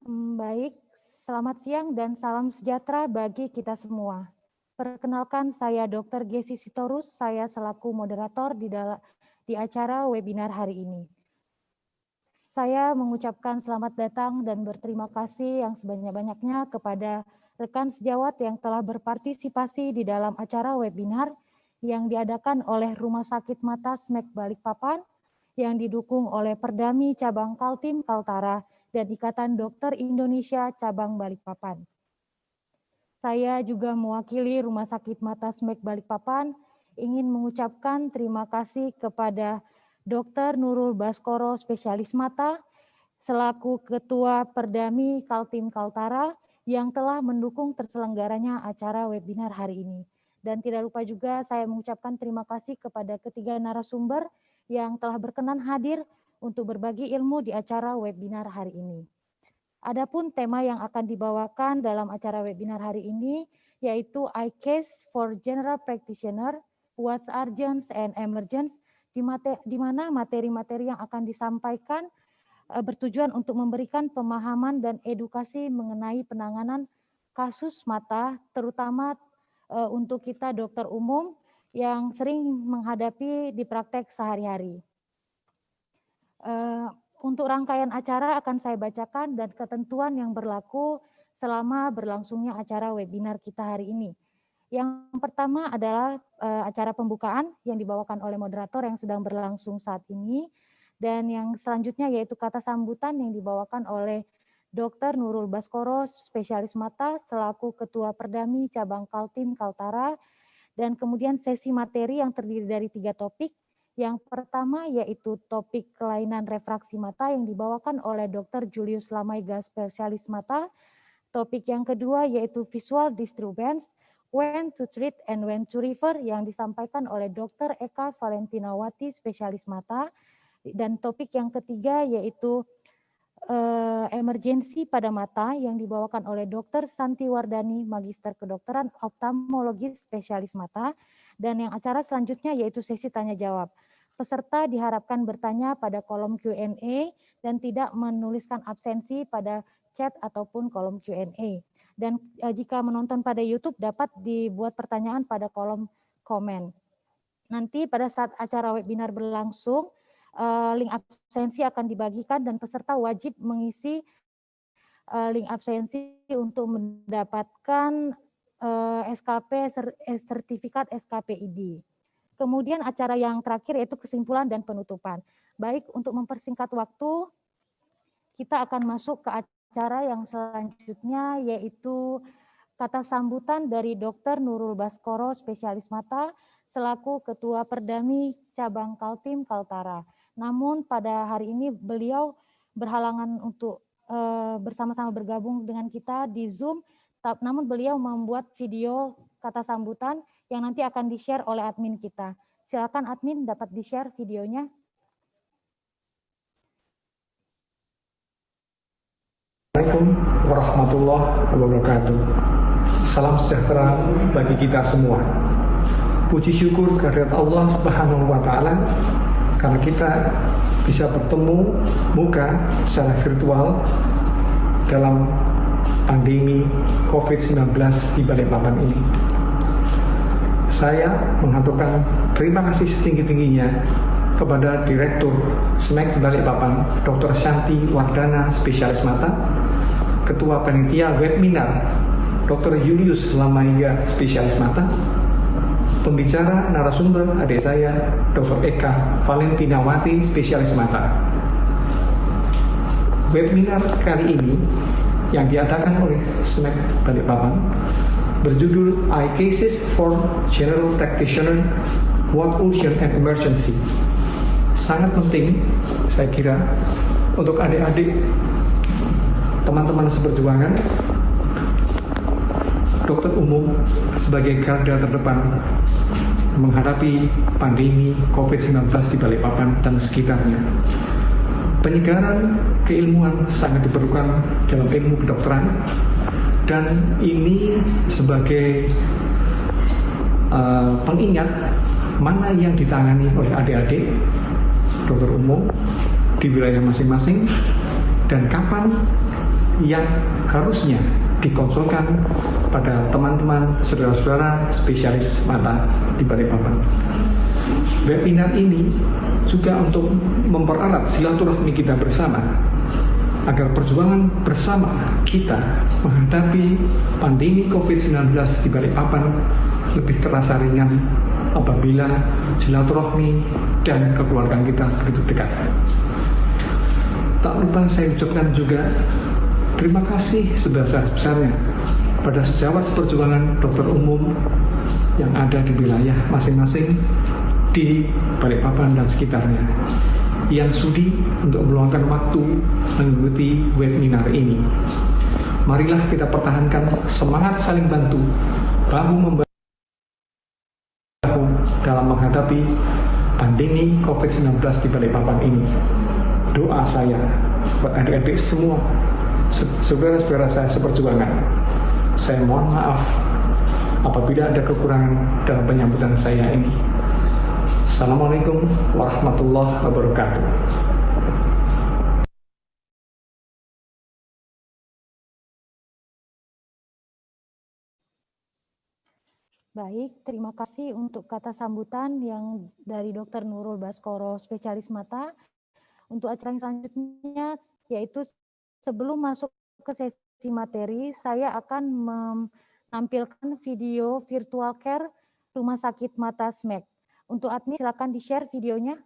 Baik, selamat siang dan salam sejahtera bagi kita semua. Perkenalkan, saya Dr. Gesi Sitorus, saya selaku moderator di acara webinar hari ini. Saya mengucapkan selamat datang dan berterima kasih yang sebanyak-banyaknya kepada rekan sejawat yang telah berpartisipasi di dalam acara webinar yang diadakan oleh Rumah Sakit Mata SMEK Balikpapan yang didukung oleh Perdami Cabang Kaltim Kaltara dan Ikatan Dokter Indonesia Cabang Balikpapan. Saya juga mewakili Rumah Sakit Mata SMEK Balikpapan ingin mengucapkan terima kasih kepada Dr. Nurul Baskoro, spesialis mata, selaku Ketua Perdami Kaltim Kaltara yang telah mendukung terselenggaranya acara webinar hari ini. Dan tidak lupa juga saya mengucapkan terima kasih kepada ketiga narasumber yang telah berkenan hadir untuk berbagi ilmu di acara webinar hari ini. Adapun tema yang akan dibawakan dalam acara webinar hari ini yaitu iCase for General Practitioner, What's Urgent and Emergent, di mana materi-materi yang akan disampaikan bertujuan untuk memberikan pemahaman dan edukasi mengenai penanganan kasus mata, terutama untuk kita dokter umum yang sering menghadapi di praktek sehari-hari. Untuk rangkaian acara akan saya bacakan dan ketentuan yang berlaku selama berlangsungnya acara webinar kita hari ini. Yang pertama adalah acara pembukaan yang dibawakan oleh moderator yang sedang berlangsung saat ini. Dan yang selanjutnya yaitu kata sambutan yang dibawakan oleh Dr. Nurul Baskoro, spesialis mata, selaku Ketua Perdami Cabang Kaltim Kaltara. Dan kemudian sesi materi yang terdiri dari 3 topik. Yang pertama yaitu topik kelainan refraksi mata yang dibawakan oleh Dr. Julius Lamaiga, spesialis mata. Topik yang kedua yaitu visual disturbance, when to treat and when to refer yang disampaikan oleh Dr. Eka Valentinawati, spesialis mata. Dan topik yang ketiga yaitu emergensi pada mata yang dibawakan oleh Dr. Santi Wardani, Magister Kedokteran Ophthalmologis, spesialis mata. Dan yang acara selanjutnya yaitu sesi tanya jawab. Peserta diharapkan bertanya pada kolom Q&A dan tidak menuliskan absensi pada chat ataupun kolom Q&A. Dan jika menonton pada YouTube dapat dibuat pertanyaan pada kolom komen. Nanti pada saat acara webinar berlangsung, link absensi akan dibagikan dan peserta wajib mengisi link absensi untuk mendapatkan SKP, sertifikat SKPID. Kemudian acara yang terakhir yaitu kesimpulan dan penutupan. Baik, untuk mempersingkat waktu, kita akan masuk ke acara yang selanjutnya yaitu kata sambutan dari Dr. Nurul Baskoro, spesialis mata, selaku Ketua Perdami Cabang Kaltim Kaltara. Namun pada hari ini beliau berhalangan untuk bersama-sama bergabung dengan kita di Zoom, namun beliau membuat video kata sambutan yang nanti akan di-share oleh admin kita. Silakan admin dapat di-share videonya. Assalamualaikum warahmatullahi wabarakatuh. Salam sejahtera bagi kita semua. Puji syukur kehadirat Allah Subhanahu wa taala karena kita bisa bertemu muka secara virtual dalam pandemi COVID-19 di Balikpapan ini. Saya mengaturkan terima kasih setinggi-tingginya kepada Direktur SMEK Balikpapan, Dr. Shanti Wardana, spesialis mata, Ketua Panitia Webinar, Dr. Julius Lamaiga, spesialis mata, pembicara narasumber adik saya, Dr. Eka Valentinawati, spesialis mata. Webinar kali ini yang diadakan oleh SMEK Balikpapan berjudul iCases for General Practitioner, What Urgent and Emergency. Sangat penting, saya kira, untuk adik-adik, teman-teman seperjuangan, dokter umum sebagai garda terdepan menghadapi pandemi COVID-19 di Balikpapan dan sekitarnya. Penyegaran keilmuan sangat diperlukan dalam ilmu kedokteran, dan ini sebagai pengingat mana yang ditangani oleh adik-adik dokter umum di wilayah masing-masing dan kapan yang harusnya dikonsulkan pada teman-teman saudara-saudara spesialis mata di Balikpapan. Webinar ini juga untuk mempererat silaturahmi kita bersama agar perjuangan bersama kita menghadapi pandemi COVID-19 di Balikpapan lebih terasa ringan apabila silaturahmi dan kekeluargaan kita begitu dekat. Tak lupa saya ucapkan juga terima kasih sebesar-besarnya pada sejawat perjuangan dokter umum yang ada di wilayah masing-masing di Balikpapan dan sekitarnya yang sudi untuk meluangkan waktu mengikuti webinar ini. Marilah kita pertahankan semangat saling bantu, bahu-membahu dalam menghadapi pandemi COVID-19 di Balikpapan ini. Doa saya buat adik-adik semua, saudara-saudara saya seperjuangan. Saya mohon maaf apabila ada kekurangan dalam penyambutan saya ini. Assalamualaikum warahmatullahi wabarakatuh. Baik, terima kasih untuk kata sambutan yang dari Dr. Nurul Baskoro, spesialis mata. Untuk acara yang selanjutnya, yaitu sebelum masuk ke sesi materi, saya akan menampilkan video virtual care Rumah Sakit Mata SMEK. Untuk admin, silakan di-share videonya.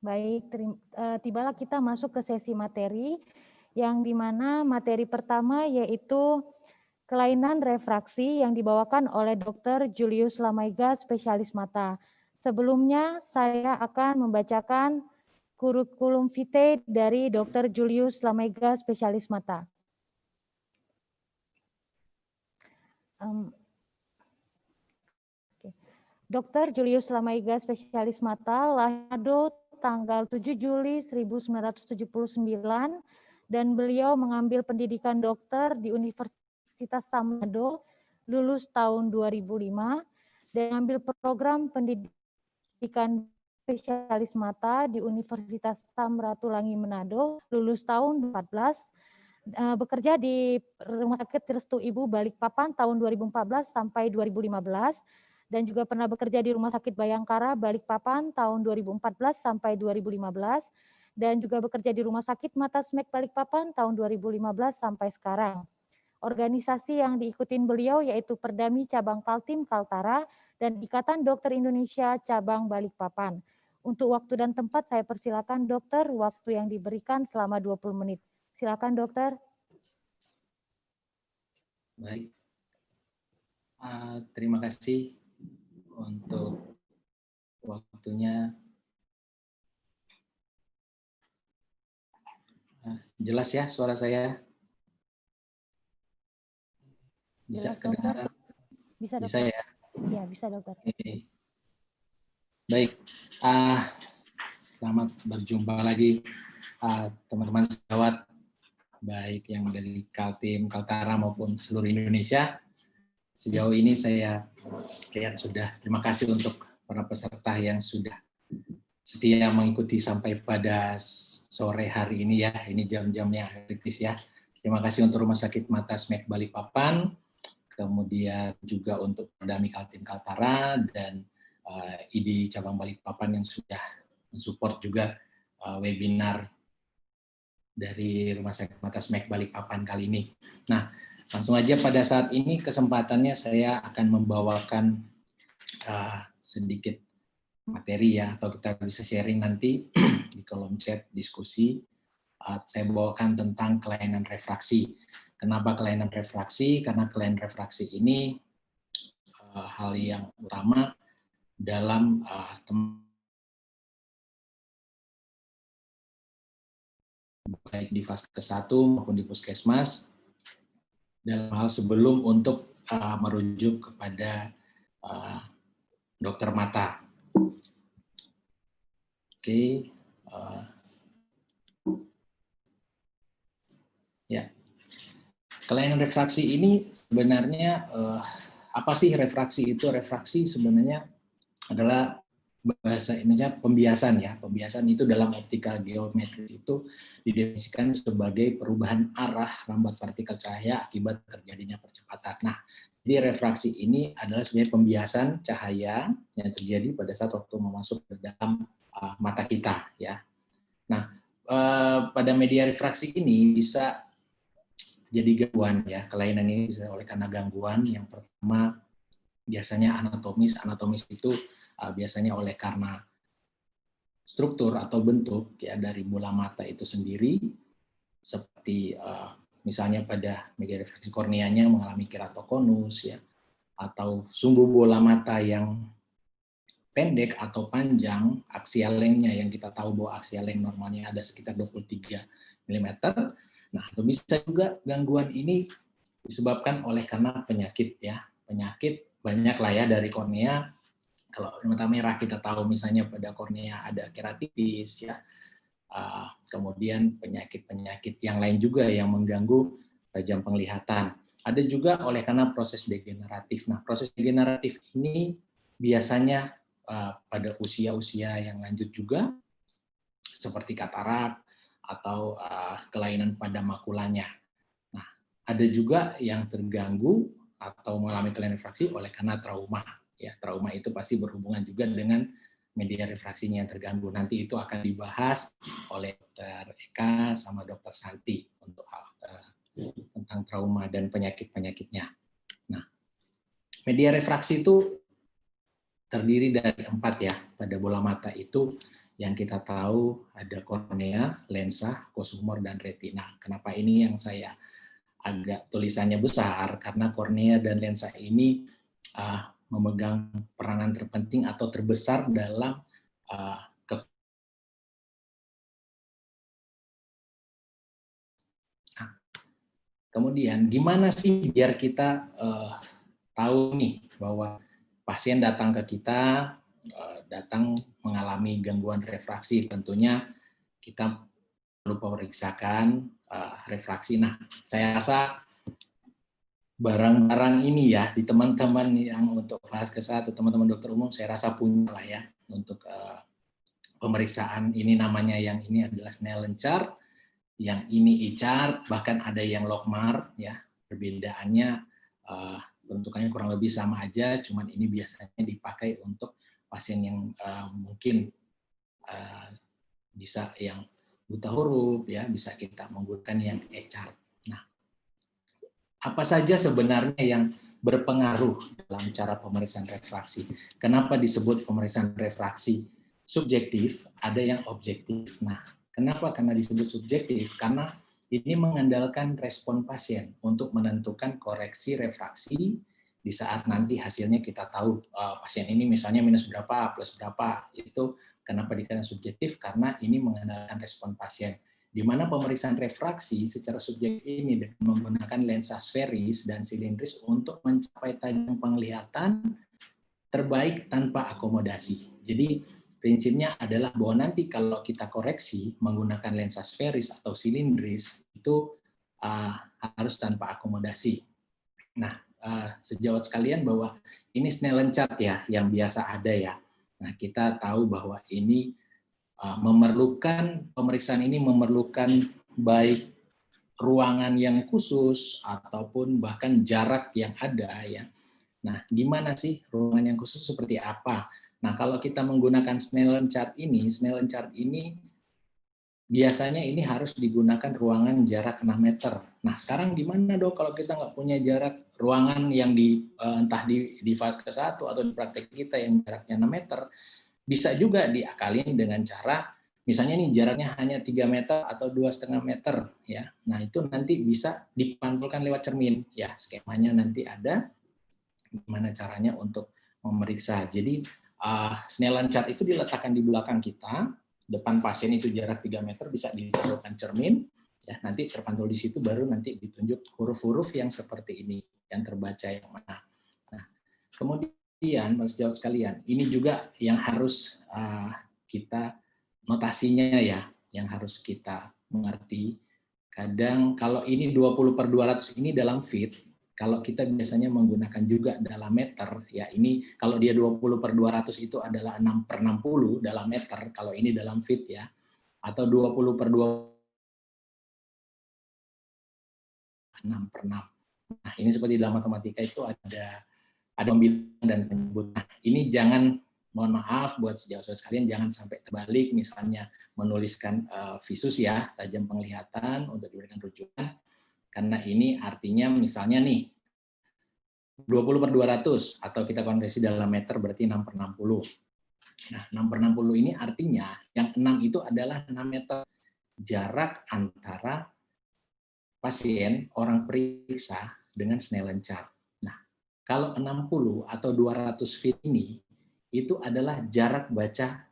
Baik, tibalah kita masuk ke sesi materi, yang dimana materi pertama yaitu kelainan refraksi yang dibawakan oleh Dr. Julius Lamaiga, spesialis mata. Sebelumnya saya akan membacakan kurikulum vitae dari Dr. Julius Lamaiga, spesialis mata. Dr. Julius Lamaiga, spesialis mata, lahir tanggal 7 Juli 1979, dan beliau mengambil pendidikan dokter di Universitas Samado, lulus tahun 2005, dan mengambil program pendidikan spesialis mata di Universitas Samratulangi Manado, lulus tahun 2014, bekerja di Rumah Sakit Restu Ibu Balikpapan tahun 2014 sampai 2015, dan juga pernah bekerja di Rumah Sakit Bayangkara Balikpapan tahun 2014 sampai 2015, dan juga bekerja di Rumah Sakit Mata SMEK Balikpapan tahun 2015 sampai sekarang. Organisasi yang diikutin beliau yaitu Perdami Cabang Kaltim Kaltara dan Ikatan Dokter Indonesia Cabang Balikpapan. Untuk waktu dan tempat saya persilakan dokter, waktu yang diberikan selama 20 menit. Silakan dokter. Baik, terima kasih untuk waktunya. Jelas ya suara saya? Bisa kedengaran? Bisa, bisa ya? Ya, bisa dokter. Oke. Baik, selamat berjumpa lagi teman-teman sejawat, baik yang dari Kaltim, Kaltara maupun seluruh Indonesia. Sejauh ini saya lihat sudah, terima kasih untuk para peserta yang sudah setia mengikuti sampai pada sore hari ini ya. Ini jam-jam yang kritis ya. Terima kasih untuk Rumah Sakit Mata SMEK Balikpapan, kemudian juga untuk Perdami Kaltim Kaltara dan ID Cabang Balikpapan yang sudah mensupport juga webinar dari Rumah Sakit Mata SMEK Balikpapan kali ini. Nah, langsung aja pada saat ini kesempatannya saya akan membawakan sedikit materi ya, atau kita bisa sharing nanti di kolom chat diskusi. Saya bawakan tentang kelainan refraksi. Kenapa kelainan refraksi? Karena kelainan refraksi ini hal yang utama dalam baik di fase ke-1 maupun di puskesmas dalam hal sebelum untuk merujuk kepada dokter mata. Oke. Ya, kelainan refraksi ini sebenarnya apa sih refraksi itu? Refraksi sebenarnya adalah bahasa Indonesia pembiasan ya. Pembiasan itu dalam optika geometris itu didefinisikan sebagai perubahan arah rambat partikel cahaya akibat terjadinya percepatan. Nah, jadi refraksi ini adalah sebenarnya pembiasan cahaya yang terjadi pada saat waktu masuk ke dalam mata kita ya. Nah, pada media refraksi ini bisa jadi gangguan ya. Kelainan ini bisa oleh karena gangguan. Yang pertama biasanya anatomis. Anatomis itu biasanya oleh karena struktur atau bentuk ya dari bola mata itu sendiri, seperti misalnya pada media refraksi korneanya mengalami keratokonus ya, atau sumbu bola mata yang pendek atau panjang, aksial lengthnya yang kita tahu bahwa aksial length normalnya ada sekitar 23 mm. Nah, bisa juga gangguan ini disebabkan oleh karena penyakit ya. Penyakit banyak lah ya dari kornea. Kalau mata merah kita tahu misalnya pada kornea ada keratitis ya. Kemudian penyakit-penyakit yang lain juga yang mengganggu tajam penglihatan. Ada juga oleh karena proses degeneratif. Nah, proses degeneratif ini biasanya pada usia-usia yang lanjut juga, seperti katarak atau kelainan pada makulanya. Nah, ada juga yang terganggu atau mengalami kelainan refraksi oleh karena trauma. Ya, trauma itu pasti berhubungan juga dengan media refraksinya yang terganggu. Nanti itu akan dibahas oleh Dr. Eka sama Dr. Santi untuk hal tentang trauma dan penyakit-penyakitnya. Nah, media refraksi itu terdiri dari 4 ya. Pada bola mata itu yang kita tahu ada kornea, lensa, kosumor, dan retina. Kenapa ini yang saya agak tulisannya besar? Karena kornea dan lensa ini memegang peranan terpenting atau terbesar dalam kemudian gimana sih biar kita tahu nih bahwa pasien datang ke kita datang mengalami gangguan refraksi, tentunya kita perlu memeriksakan refraksi. Nah, saya rasa barang-barang ini ya di teman-teman yang untuk fase ke-1, teman-teman dokter umum saya rasa punya lah ya untuk pemeriksaan ini. Namanya yang ini adalah Snellen chart, yang ini E-chart, bahkan ada yang Logmar ya. Perbedaannya bentukannya kurang lebih sama aja, cuman ini biasanya dipakai untuk pasien yang mungkin bisa yang buta huruf ya, bisa kita menggunakan yang E-chart. Nah, apa saja sebenarnya yang berpengaruh dalam cara pemeriksaan refraksi? Kenapa disebut pemeriksaan refraksi subjektif, ada yang objektif? Nah, kenapa? Karena disebut subjektif, karena ini mengandalkan respon pasien untuk menentukan koreksi refraksi di saat nanti hasilnya kita tahu pasien ini misalnya minus berapa, plus berapa. Itu kenapa dikatakan subjektif? Karena ini mengandalkan respon pasien. Di mana pemeriksaan refraksi secara subjektif ini dengan menggunakan lensa sferis dan silindris untuk mencapai tajam penglihatan terbaik tanpa akomodasi. Jadi prinsipnya adalah bahwa nanti kalau kita koreksi menggunakan lensa sferis atau silindris itu harus tanpa akomodasi. Nah, sejawat sekalian bahwa ini Snellen chart ya yang biasa ada ya. Nah, kita tahu bahwa ini pemeriksaan ini memerlukan baik ruangan yang khusus ataupun bahkan jarak yang ada ya. Nah, gimana sih ruangan yang khusus seperti apa? Nah, kalau kita menggunakan Snellen chart ini biasanya ini harus digunakan ruangan jarak 6 meter. Nah, sekarang gimana dok kalau kita nggak punya jarak ruangan yang entah di fase ke-1 atau di praktek kita yang jaraknya 6 meter, bisa juga diakalin dengan cara misalnya nih jaraknya hanya 3 meter atau 2,5 meter ya. Nah, itu nanti bisa dipantulkan lewat cermin ya. Skemanya nanti ada gimana caranya untuk memeriksa. Jadi Snellen chart itu diletakkan di belakang kita, depan pasien itu jarak 3 meter bisa ditaruhkan cermin ya. Nanti terpantul di situ baru nanti ditunjuk huruf-huruf yang seperti ini yang terbaca yang mana. Nah, kemudian Mas Sejawat sekalian, ini juga yang harus kita notasinya ya, yang harus kita mengerti. Kadang kalau ini 20/200 ini dalam feet, kalau kita biasanya menggunakan juga dalam meter, ya ini kalau dia 20/200 itu adalah 6/60 dalam meter, kalau ini dalam feet ya, atau 20/2 6/6. Nah, ini seperti dalam matematika itu ada pembilangan dan penyebut. Nah, ini jangan, mohon maaf buat sejawat sekalian, jangan sampai terbalik, misalnya menuliskan visus ya, tajam penglihatan untuk diberikan rujukan, karena ini artinya misalnya nih 20/200 atau kita konversi dalam meter berarti 6/60. Nah, 6/60 ini artinya yang 6 itu adalah 6 meter jarak antara pasien, orang periksa dengan Snellen chart. Nah, kalau 60 atau 200 feet ini itu adalah jarak baca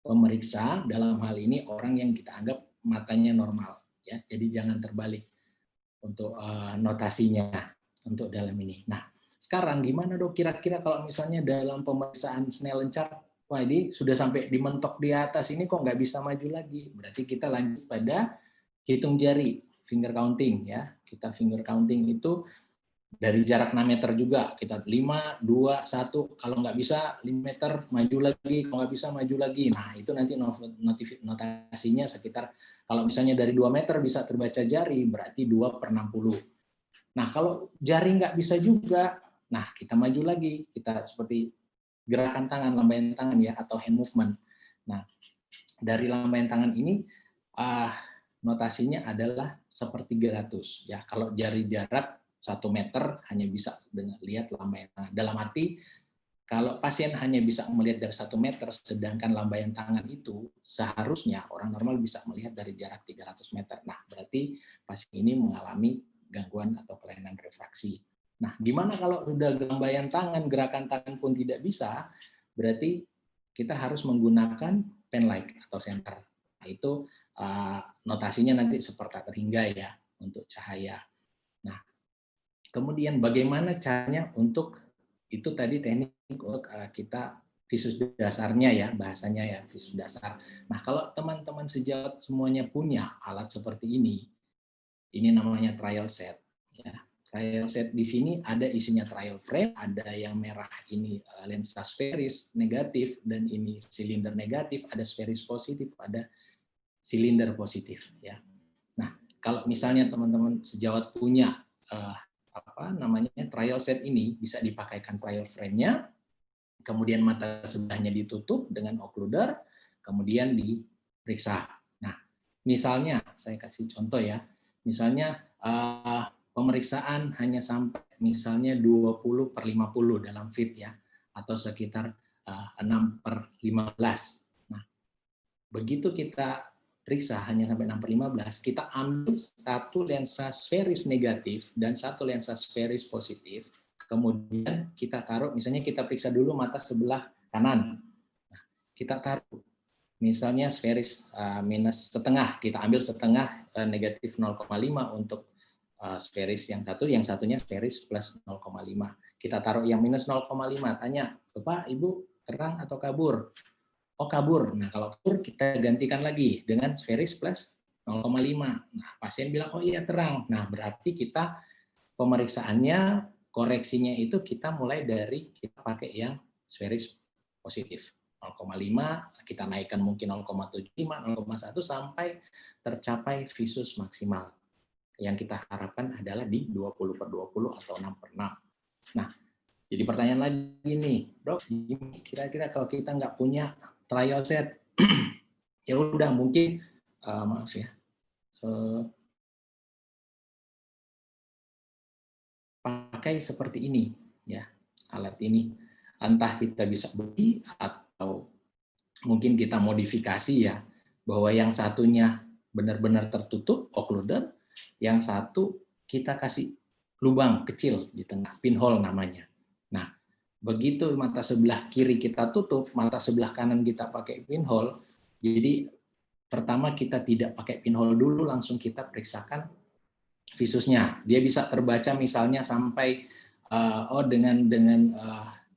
pemeriksa, dalam hal ini orang yang kita anggap matanya normal ya. Jadi jangan terbalik untuk notasinya untuk dalam ini. Nah, sekarang gimana dok kira-kira kalau misalnya dalam pemeriksaan Snellen chart, wah ini sudah sampai dimentok di atas ini kok nggak bisa maju lagi. Berarti kita lanjut pada hitung jari, finger counting ya. Kita finger counting itu dari jarak 6 meter juga, kita 5, 2, 1, kalau nggak bisa 5 meter maju lagi, kalau nggak bisa maju lagi. Nah, itu nanti notasinya sekitar, kalau misalnya dari 2 meter bisa terbaca jari, berarti 2/60. Nah, kalau jari nggak bisa juga, nah kita maju lagi, kita seperti gerakan tangan, lambaian tangan ya, atau hand movement. Nah, dari lambaian tangan ini, notasinya adalah 1/300 ya. Kalau jari jarak 1 meter hanya bisa dengan lihat lambaian tangan. Dalam arti kalau pasien hanya bisa melihat dari 1 meter, sedangkan lambaian tangan itu seharusnya orang normal bisa melihat dari jarak 300 meter. Nah, berarti pasien ini mengalami gangguan atau kelainan refraksi. Nah, gimana kalau sudah lambaian tangan, gerakan tangan pun tidak bisa, berarti kita harus menggunakan pen light atau senter. Nah, itu notasinya nanti seperti terhingga ya untuk cahaya. Nah, kemudian bagaimana caranya untuk itu tadi teknik untuk kita visus dasarnya ya, bahasanya ya visus dasar. Nah, kalau teman-teman sejawat semuanya punya alat seperti ini namanya trial set ya. Trial set di sini ada isinya trial frame, ada yang merah ini lensa sferis negatif dan ini silinder negatif, ada sferis positif, ada silinder positif ya. Nah, kalau misalnya teman-teman sejawat punya trial set ini, bisa dipakaikan trial frame-nya, kemudian mata sebelahnya ditutup dengan occluder, kemudian diperiksa. Nah, misalnya saya kasih contoh ya, misalnya pemeriksaan hanya sampai misalnya 20/50 dalam feet ya, atau sekitar 6/15. Nah, begitu kita periksa hanya sampai 6/15, kita ambil satu lensa sferis negatif dan satu lensa sferis positif, kemudian kita taruh, misalnya kita periksa dulu mata sebelah kanan. Nah, kita taruh misalnya sferis minus setengah, kita ambil setengah negatif 0,5 untuk sferis yang satu, yang satunya sferis plus 0,5. Kita taruh yang minus 0,5, tanya, Bapak, Ibu, terang atau kabur? Oh, kabur. Nah, kalau kabur kita gantikan lagi dengan sferis plus 0,5. Nah, pasien bilang, oh iya terang. Nah, berarti kita pemeriksaannya, koreksinya itu kita mulai dari kita pakai yang sferis positif. 0,5 kita naikkan mungkin 0,75, 0,1 sampai tercapai visus maksimal. Yang kita harapkan adalah di 20/20 atau 6/6. Nah, jadi pertanyaan lagi nih, Dok, kira-kira kalau kita nggak punya trial set, ya udah mungkin maaf ya, pakai seperti ini ya, alat ini. Entah kita bisa beli atau mungkin kita modifikasi ya, bahwa yang satunya benar-benar tertutup occluder, yang satu kita kasih lubang kecil di tengah, pinhole namanya. Nah, begitu mata sebelah kiri kita tutup, mata sebelah kanan kita pakai pinhole, jadi pertama kita tidak pakai pinhole dulu, langsung kita periksakan visusnya. Dia bisa terbaca misalnya sampai dengan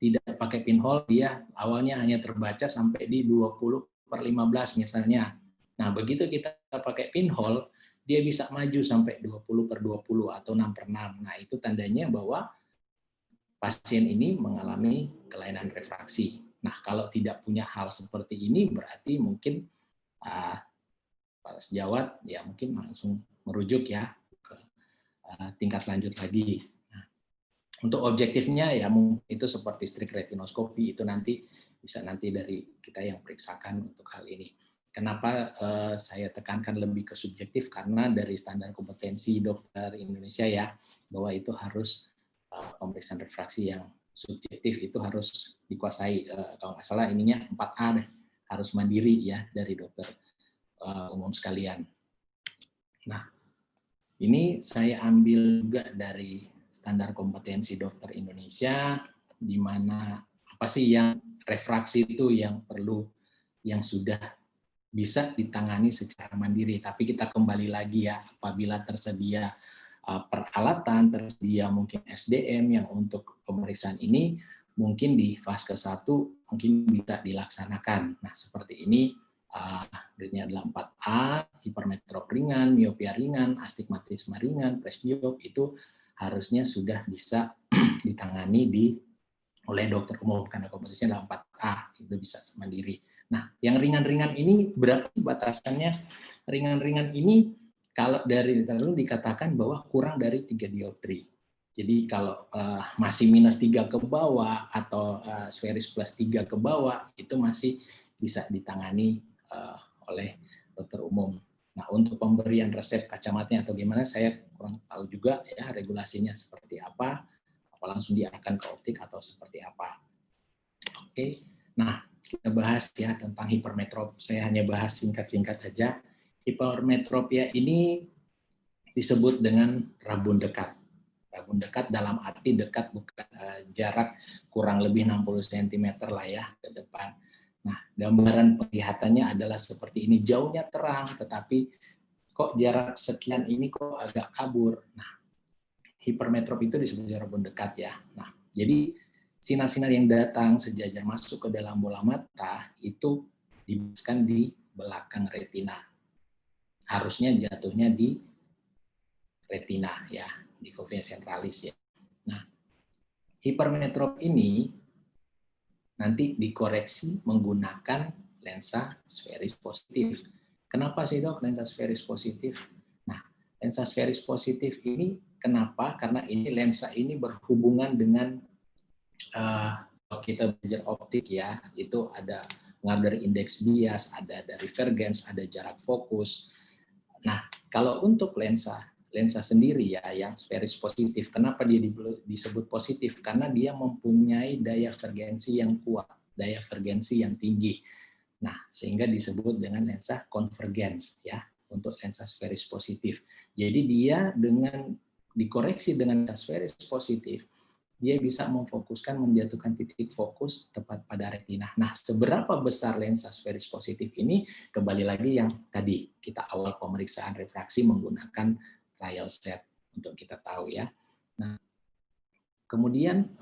tidak pakai pinhole, dia awalnya hanya terbaca sampai di 20/15 misalnya. Nah, begitu kita pakai pinhole, dia bisa maju sampai 20/20 atau 6/6. Nah, itu tandanya bahwa pasien ini mengalami kelainan refraksi. Nah, kalau tidak punya hal seperti ini, berarti mungkin para sejawat ya mungkin langsung merujuk ya ke tingkat lanjut lagi. Nah, untuk objektifnya ya mungkin itu seperti strik retinoskopi, itu nanti bisa dari kita yang periksakan untuk hal ini. Kenapa saya tekankan lebih ke subjektif, karena dari standar kompetensi dokter Indonesia ya, bahwa itu harus pemeriksaan refraksi yang subjektif itu harus dikuasai, kalau nggak salah ininya 4A deh, harus mandiri ya dari dokter umum sekalian. Nah, ini saya ambil juga dari standar kompetensi dokter Indonesia, di mana apa sih yang refraksi itu yang perlu, yang sudah bisa ditangani secara mandiri. Tapi kita kembali lagi ya, apabila tersedia peralatan, tersedia mungkin SDM yang untuk pemeriksaan ini, mungkin di fase 1 mungkin bisa dilaksanakan. Nah, seperti ini, grade-nya adalah 4A, hipermetrop ringan, miopia ringan, astigmatisme ringan, presbiop, itu harusnya sudah bisa ditangani oleh dokter umum, karena kompetensinya adalah 4A, itu bisa mandiri. Nah, yang ringan-ringan ini berapa batasannya? Ringan-ringan ini kalau dari literatur dikatakan bahwa kurang dari 3 dioptri. Jadi kalau masih -3 ke bawah atau spheris +3 ke bawah, itu masih bisa ditangani oleh dokter umum. Nah, untuk pemberian resep kacamatanya atau gimana, saya kurang tahu juga ya regulasinya seperti apa langsung diarahkan ke optik atau seperti apa. Oke, nah kita bahas ya tentang hipermetrop. Saya hanya bahas singkat-singkat saja. Hipermetropia ini disebut dengan rabun dekat. Rabun dekat dalam arti dekat bukan jarak kurang lebih 60 cm lah ya ke depan. Nah, gambaran penglihatannya adalah seperti ini. Jauhnya terang, tetapi kok jarak sekian ini kok agak kabur. Nah, hipermetrop itu disebut rabun dekat ya. Nah, jadi sinar-sinar yang datang sejajar masuk ke dalam bola mata itu dibiskan di belakang retina. Harusnya jatuhnya di retina ya, di fovea centralis ya. Nah, hipermetrop ini nanti dikoreksi menggunakan lensa sferis positif. Kenapa sih dok lensa sferis positif? Nah, lensa sferis positif ini kenapa? Karena ini lensa ini berhubungan dengan kalau kita belajar optik ya, itu ada dari indeks bias, ada dari divergens, ada jarak fokus. Nah, kalau untuk lensa sendiri ya yang sferis positif, kenapa dia disebut positif? Karena dia mempunyai daya divergensi yang kuat, daya divergensi yang tinggi. Nah, sehingga disebut dengan lensa konvergens ya untuk lensa sferis positif. Jadi dia dengan dikoreksi dengan lensa sferis positif, dia bisa memfokuskan, menjatuhkan titik fokus tepat pada retina. Nah, seberapa besar lensa sferis positif ini, kembali lagi yang tadi kita awal pemeriksaan refraksi menggunakan trial set untuk kita tahu ya. Nah, kemudian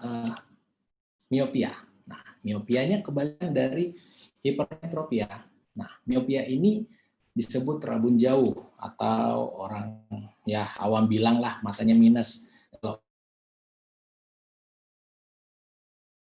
miopia. Nah, miopianya kebalikan dari hipermetropia. Nah, miopia ini disebut rabun jauh atau orang ya awam bilang lah matanya minus.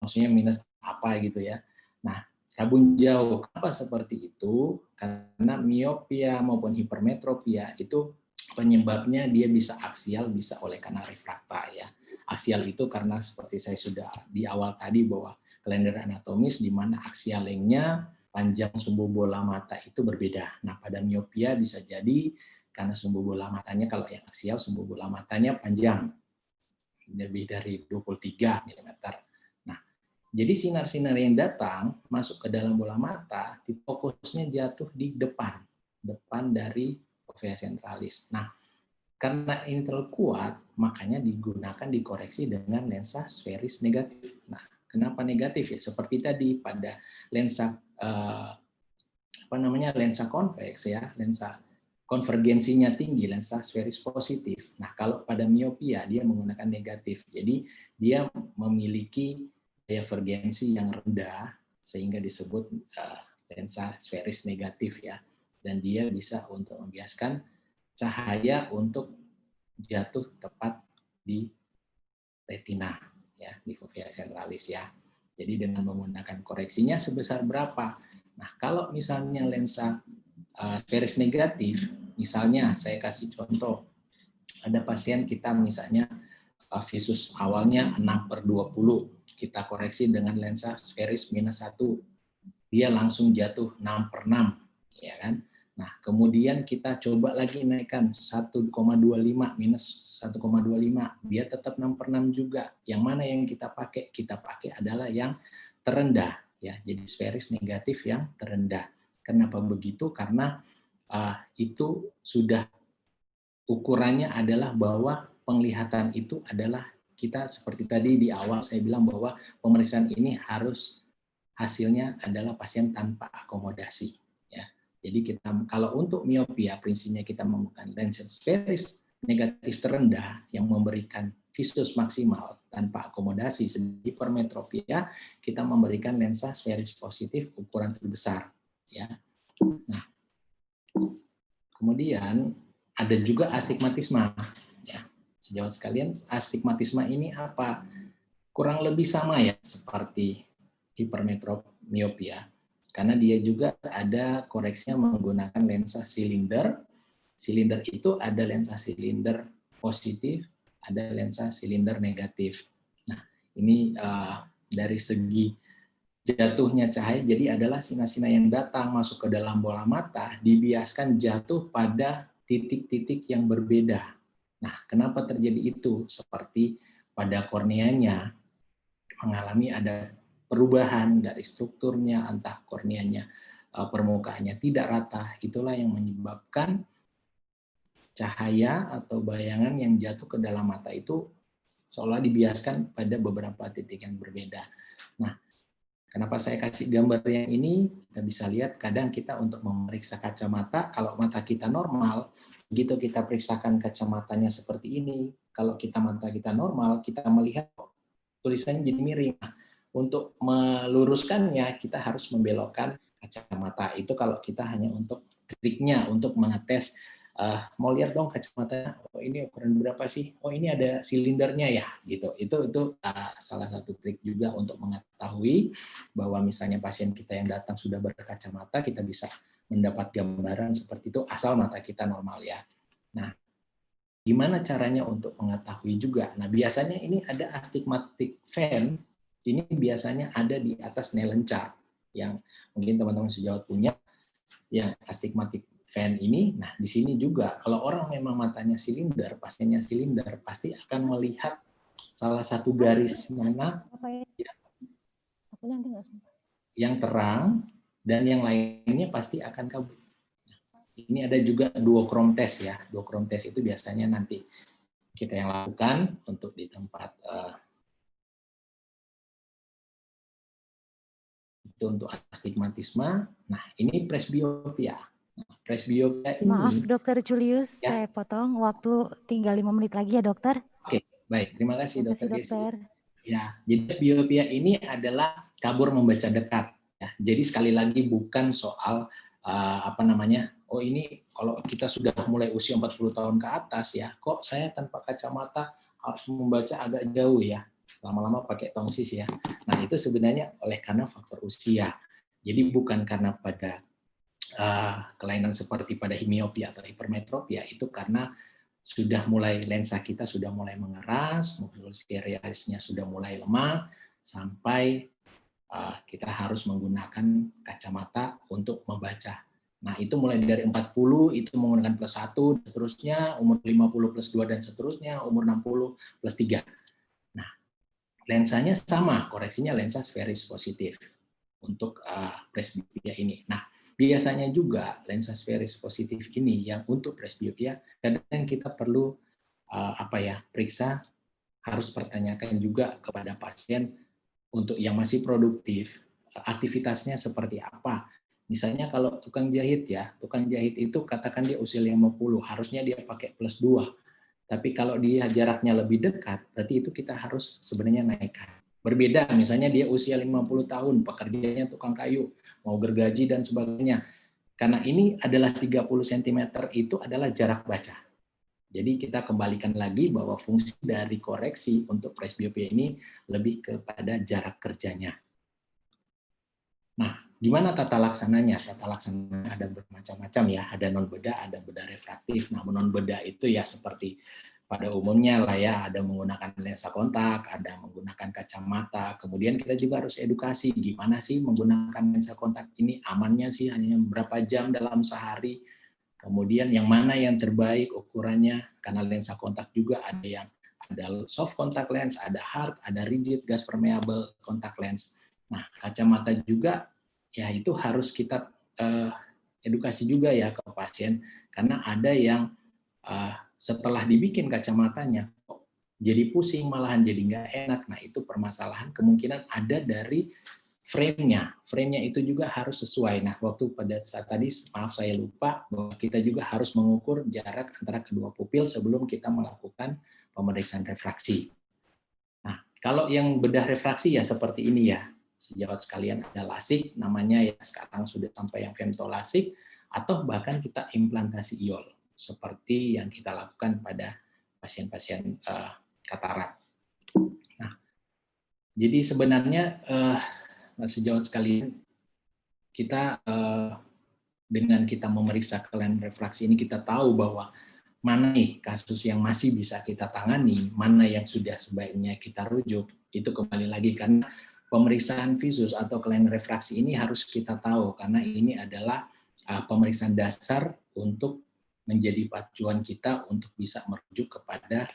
Maksudnya minus apa gitu ya. Nah, rabun jauh. Kenapa seperti itu? Karena miopia maupun hipermetropia itu penyebabnya dia bisa aksial, bisa oleh karena refrakta ya. Aksial itu karena seperti saya sudah di awal tadi bahwa kalender anatomis di mana aksial lengthnya panjang sumbu bola mata itu berbeda. Nah, pada miopia bisa jadi karena sumbu bola matanya kalau yang aksial sumbu bola matanya panjang lebih dari 23 mm. Nah, jadi sinar-sinar yang datang masuk ke dalam bola mata, fokusnya jatuh di depan dari fovea centralis. Nah, karena ini terlalu kuat, makanya digunakan dikoreksi dengan lensa sferis negatif. Nah, kenapa negatif ya? Seperti tadi pada lensa lensa konveks ya, lensa konvergensinya tinggi, lensa sferis positif. Nah, kalau pada miopia dia menggunakan negatif. Jadi dia memiliki divergensi yang rendah sehingga disebut lensa sferis negatif ya. Dan dia bisa untuk membiaskan cahaya untuk jatuh tepat di retina ya, di fovea centralis ya. Jadi dengan menggunakan koreksinya sebesar berapa? Nah, kalau misalnya lensa sferis negatif, misalnya saya kasih contoh, ada pasien kita misalnya visus awalnya 6/20, kita koreksi dengan lensa sferis -1, dia langsung jatuh 6/6, ya kan? Nah, kemudian kita coba lagi naikkan 1,25 minus 1,25, dia tetap 6/6 juga. Yang mana yang kita pakai? Kita pakai adalah yang terendah, ya. Jadi sferis negatif yang terendah. Kenapa begitu? Karena itu sudah ukurannya adalah bahwa penglihatan itu adalah kita seperti tadi di awal saya bilang bahwa pemeriksaan ini harus hasilnya adalah pasien tanpa akomodasi. Ya. Jadi kita kalau untuk miopia prinsipnya kita menggunakan lensa sferis negatif terendah yang memberikan visus maksimal tanpa akomodasi. Di hipermetropia kita memberikan lensa sferis positif ukuran terbesar. Ya. Nah, kemudian ada juga astigmatisme. Ya. Sejawat sekalian, astigmatisme ini apa? Kurang lebih sama ya seperti hipermetropia. Karena dia juga ada koreksinya menggunakan lensa silinder. Silinder itu ada lensa silinder positif, ada lensa silinder negatif. Nah, ini dari segi jatuhnya cahaya, jadi adalah sinar-sinar yang datang masuk ke dalam bola mata dibiaskan jatuh pada titik-titik yang berbeda. Nah, kenapa terjadi itu? Seperti pada korneanya mengalami ada perubahan dari strukturnya, entah korneanya permukaannya tidak rata, itulah yang menyebabkan cahaya atau bayangan yang jatuh ke dalam mata itu seolah dibiaskan pada beberapa titik yang berbeda. Nah, kenapa saya kasih gambar yang ini? Kita bisa lihat kadang kita untuk memeriksa kacamata, kalau mata kita normal, begitu kita periksakan kacamatanya seperti ini, kalau mata kita normal, kita melihat tulisannya jadi miring. Nah, untuk meluruskannya, kita harus membelokkan kacamata. Itu kalau kita hanya untuk triknya, untuk mengetes, mau lihat dong kacamatanya, oh ini ukuran berapa sih? Oh ini ada silindernya ya, gitu. Itu salah satu trik juga untuk mengetahui bahwa misalnya pasien kita yang datang sudah berkacamata, kita bisa mendapat gambaran seperti itu asal mata kita normal ya. Nah, gimana caranya untuk mengetahui juga? Nah, biasanya ini ada astigmatic fan, ini biasanya ada di atas Snellen chart, yang mungkin teman-teman sejawat punya, yang astigmatic fan ini. Nah, di sini juga, kalau orang memang matanya silinder, pasiennya silinder, pasti akan melihat salah satu garis mana yang terang, dan yang lainnya pasti akan kabur. Ini ada juga duochrome test ya. Duochrome test itu biasanya nanti kita yang lakukan untuk di tempat itu untuk astigmatisme. Nah, ini presbiopia. Nah, presbiopia ini. Maaf, Dokter Julius, ya. Saya potong. Waktu tinggal 5 menit lagi ya, Dokter. Oke, baik. Terima kasih, Dokter. Ya, jadi presbiopia ini adalah kabur membaca dekat. Ya, jadi sekali lagi bukan soal oh ini kalau kita sudah mulai usia 40 tahun ke atas ya, kok saya tanpa kacamata harus membaca agak jauh ya. lama-lama pakai tongsis ya. Nah itu sebenarnya karena faktor usia. Jadi bukan karena pada kelainan seperti pada hemiopia atau hipermetropia, itu karena sudah mulai lensa kita sudah mulai mengeras, fluorescensnya sudah mulai lemah, sampai kita harus menggunakan kacamata untuk membaca. Nah, itu mulai dari 40 itu menggunakan +1, seterusnya umur 50 +2 dan seterusnya, umur 60 +3. Nah, lensanya sama, koreksinya lensa sferis positif untuk presbiopia ini. Nah, biasanya juga lensa sferis positif ini yang untuk presbiopia kadang kita perlu periksa, harus pertanyakan juga kepada pasien untuk yang masih produktif, aktivitasnya seperti apa. Misalnya kalau tukang jahit itu katakan dia usia 50, harusnya dia pakai +2. Tapi kalau dia jaraknya lebih dekat, berarti itu kita harus sebenarnya naikkan. Berbeda, misalnya dia usia 50 tahun, pekerjaannya tukang kayu, mau gergaji dan sebagainya. Karena ini adalah 30 cm itu adalah jarak baca. Jadi kita kembalikan lagi bahwa fungsi dari koreksi untuk presbiopia ini lebih kepada jarak kerjanya. Nah, gimana tata laksananya? Tata laksananya ada bermacam-macam ya, ada non bedah, ada bedah refraktif. Nah, non bedah itu ya seperti pada umumnya lah ya, ada menggunakan lensa kontak, ada menggunakan kacamata. Kemudian kita juga harus edukasi gimana sih menggunakan lensa kontak ini, amannya sih hanya berapa jam dalam sehari. Kemudian yang mana yang terbaik ukurannya, karena lensa kontak juga ada soft contact lens, ada hard, ada rigid gas permeable contact lens. Nah, kacamata juga ya itu harus kita edukasi juga ya ke pasien, karena ada yang setelah dibikin kacamatanya jadi pusing, malahan jadi nggak enak. Nah, itu permasalahan kemungkinan ada dari frame-nya. Frame-nya itu juga harus sesuai. Nah, waktu pada saat tadi, maaf saya lupa, bahwa kita juga harus mengukur jarak antara kedua pupil sebelum kita melakukan pemeriksaan refraksi. Nah, kalau yang bedah refraksi ya seperti ini ya. Sejawat sekalian ada lasik, namanya ya sekarang sudah sampai yang femtolasik, atau bahkan kita implantasi iol, seperti yang kita lakukan pada pasien-pasien katarak. Nah, jadi sebenarnya sejauh sekalian kita dengan kita memeriksa kelainan refraksi ini kita tahu bahwa mana nih kasus yang masih bisa kita tangani, mana yang sudah sebaiknya kita rujuk. Itu kembali lagi karena pemeriksaan visus atau kelainan refraksi ini harus kita tahu karena ini adalah pemeriksaan dasar untuk menjadi pacuan kita untuk bisa merujuk kepada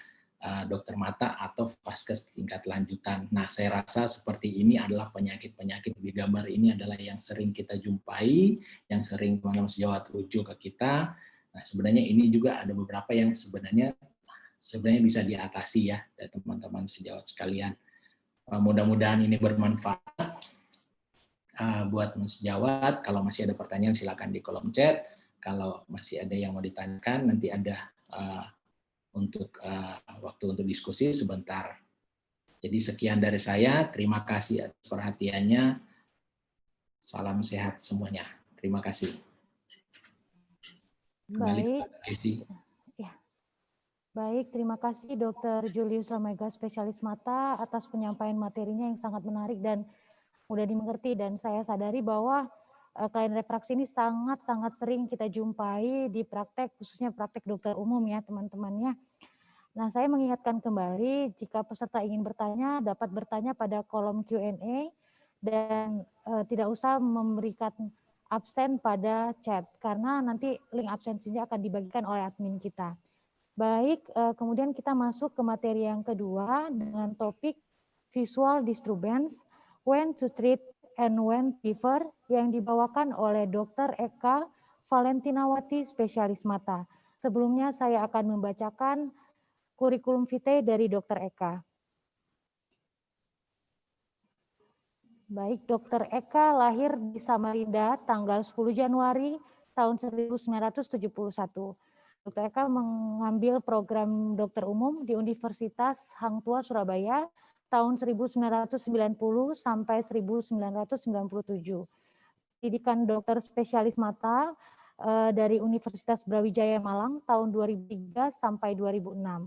dokter mata atau vaskes tingkat lanjutan. Nah, saya rasa seperti ini adalah penyakit-penyakit di gambar ini adalah yang sering kita jumpai, yang sering teman-teman sejawat rujuk ke kita. Nah, sebenarnya ini juga ada beberapa yang sebenarnya bisa diatasi ya dari teman-teman sejawat sekalian. Mudah-mudahan ini bermanfaat buat sejawat. Kalau masih ada pertanyaan silakan di kolom chat. Kalau masih ada yang mau ditanyakan nanti ada untuk waktu untuk diskusi sebentar. Jadi sekian dari saya. Terima kasih atas perhatiannya. Salam sehat semuanya. Terima kasih. Baik. Ya. Baik, terima kasih Dr. Julius Lamega, spesialis mata atas penyampaian materinya yang sangat menarik dan mudah dimengerti. Dan saya sadari bahwa kelainan refraksi ini sangat-sangat sering kita jumpai di praktek, khususnya praktek dokter umum ya teman-temannya. Nah, saya mengingatkan kembali jika peserta ingin bertanya dapat bertanya pada kolom Q&A dan tidak usah memberikan absen pada chat karena nanti link absensinya akan dibagikan oleh admin kita. Baik, kemudian kita masuk ke materi yang kedua dengan topik visual disturbance, when to treat and when prefer yang dibawakan oleh Dr. Eka Valentinawati, spesialis mata. Sebelumnya saya akan membacakan kurikulum vitae dari Dr. Eka. Baik, Dr. Eka lahir di Samarinda tanggal 10 Januari tahun 1971. Dr. Eka mengambil program dokter umum di Universitas Hang Tuah Surabaya tahun 1990 sampai 1997. Pendidikan dokter spesialis mata dari Universitas Brawijaya Malang tahun 2003 sampai 2006.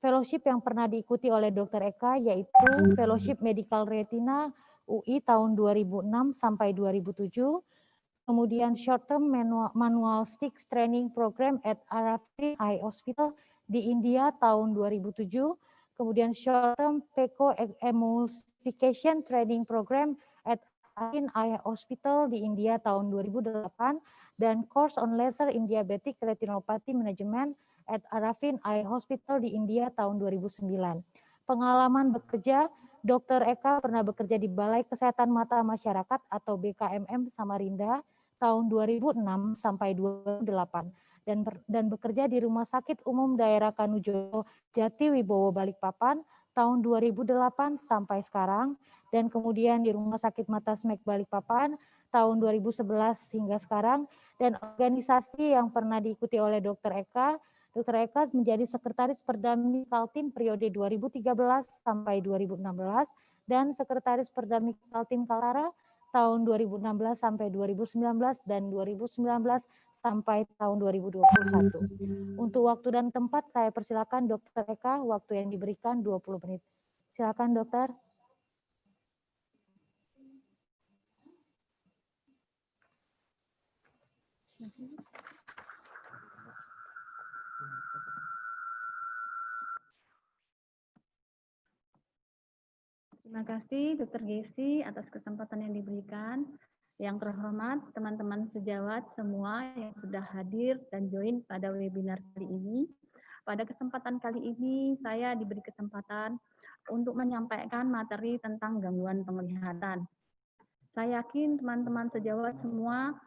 Fellowship yang pernah diikuti oleh Dr. Eka yaitu Fellowship Medical Retina UI tahun 2006 sampai 2007, kemudian Short Term Manual Sticks Training Program at Arafin Eye Hospital di India tahun 2007, kemudian Short Term PECO Emulsification Training Program at Arafin Eye Hospital di India tahun 2008, dan Course on Laser in Diabetic Retinopathy Management at Arafin Eye Hospital di India tahun 2009. Pengalaman bekerja, Dr. Eka pernah bekerja di Balai Kesehatan Mata Masyarakat atau BKMM Samarinda tahun 2006 sampai 2008 dan bekerja di Rumah Sakit Umum Daerah Kanujoyo Jati Wibowo Balikpapan tahun 2008 sampai sekarang, dan kemudian di Rumah Sakit Mata SMEK Balikpapan tahun 2011 hingga sekarang, dan organisasi yang pernah diikuti oleh Dr. Eka. Dr. Eka menjadi Sekretaris Perdamni Kaltim periode 2013 sampai 2016 dan Sekretaris Perdamni Kaltim Kaltara tahun 2016 sampai 2019 dan 2019 sampai tahun 2021. Untuk waktu dan tempat saya persilakan Dr. Eka, waktu yang diberikan 20 menit. Silakan dokter. Terima kasih Dr. Gesi atas kesempatan yang diberikan. Yang terhormat teman-teman sejawat semua yang sudah hadir dan join pada webinar kali ini. Pada kesempatan kali ini saya diberi kesempatan untuk menyampaikan materi tentang gangguan penglihatan. Saya yakin teman-teman sejawat semua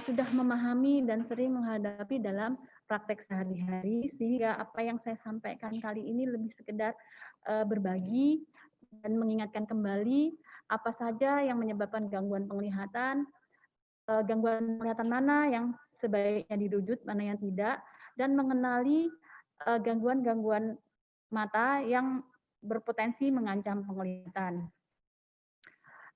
sudah memahami dan sering menghadapi dalam praktek sehari-hari, sehingga apa yang saya sampaikan kali ini lebih sekedar berbagi dan mengingatkan kembali apa saja yang menyebabkan gangguan penglihatan mana yang sebaiknya dirujuk, mana yang tidak, dan mengenali gangguan-gangguan mata yang berpotensi mengancam penglihatan.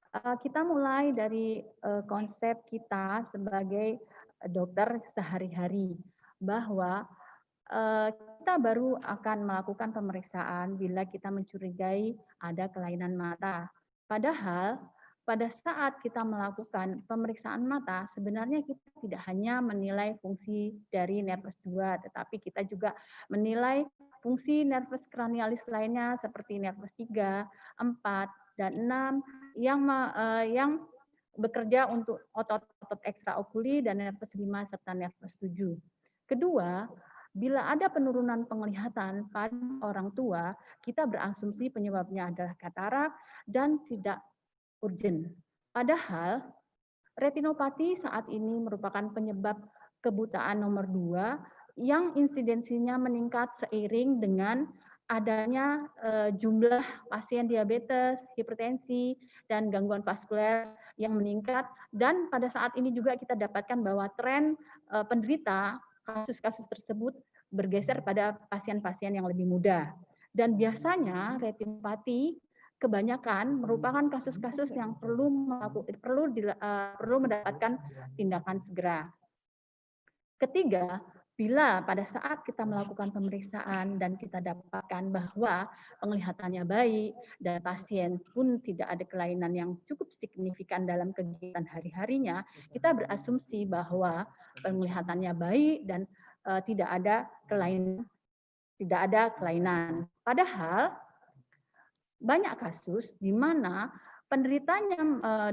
Kita mulai dari konsep kita sebagai dokter sehari-hari, bahwa kita baru akan melakukan pemeriksaan bila kita mencurigai ada kelainan mata. Padahal pada saat kita melakukan pemeriksaan mata, sebenarnya kita tidak hanya menilai fungsi dari nervus 2, tetapi kita juga menilai fungsi nervus cranialis lainnya seperti nervus 3, 4, dan 6 yang bekerja untuk otot-otot ekstraokuli dan nervus 5 serta nervus 7. Kedua, bila ada penurunan penglihatan pada orang tua, kita berasumsi penyebabnya adalah katarak dan tidak urgent. Padahal retinopati saat ini merupakan penyebab kebutaan nomor 2 yang insidensinya meningkat seiring dengan adanya jumlah pasien diabetes, hipertensi, dan gangguan vaskuler yang meningkat. Dan pada saat ini juga kita dapatkan bahwa tren penderita kasus-kasus tersebut bergeser pada pasien-pasien yang lebih muda. Dan biasanya retinopati kebanyakan merupakan kasus-kasus yang perlu mendapatkan tindakan segera. Ketiga, bila pada saat kita melakukan pemeriksaan dan kita dapatkan bahwa penglihatannya baik dan pasien pun tidak ada kelainan yang cukup signifikan dalam kegiatan hari-harinya, kita berasumsi bahwa penglihatannya baik dan tidak ada kelainan. Padahal banyak kasus di mana penderitanya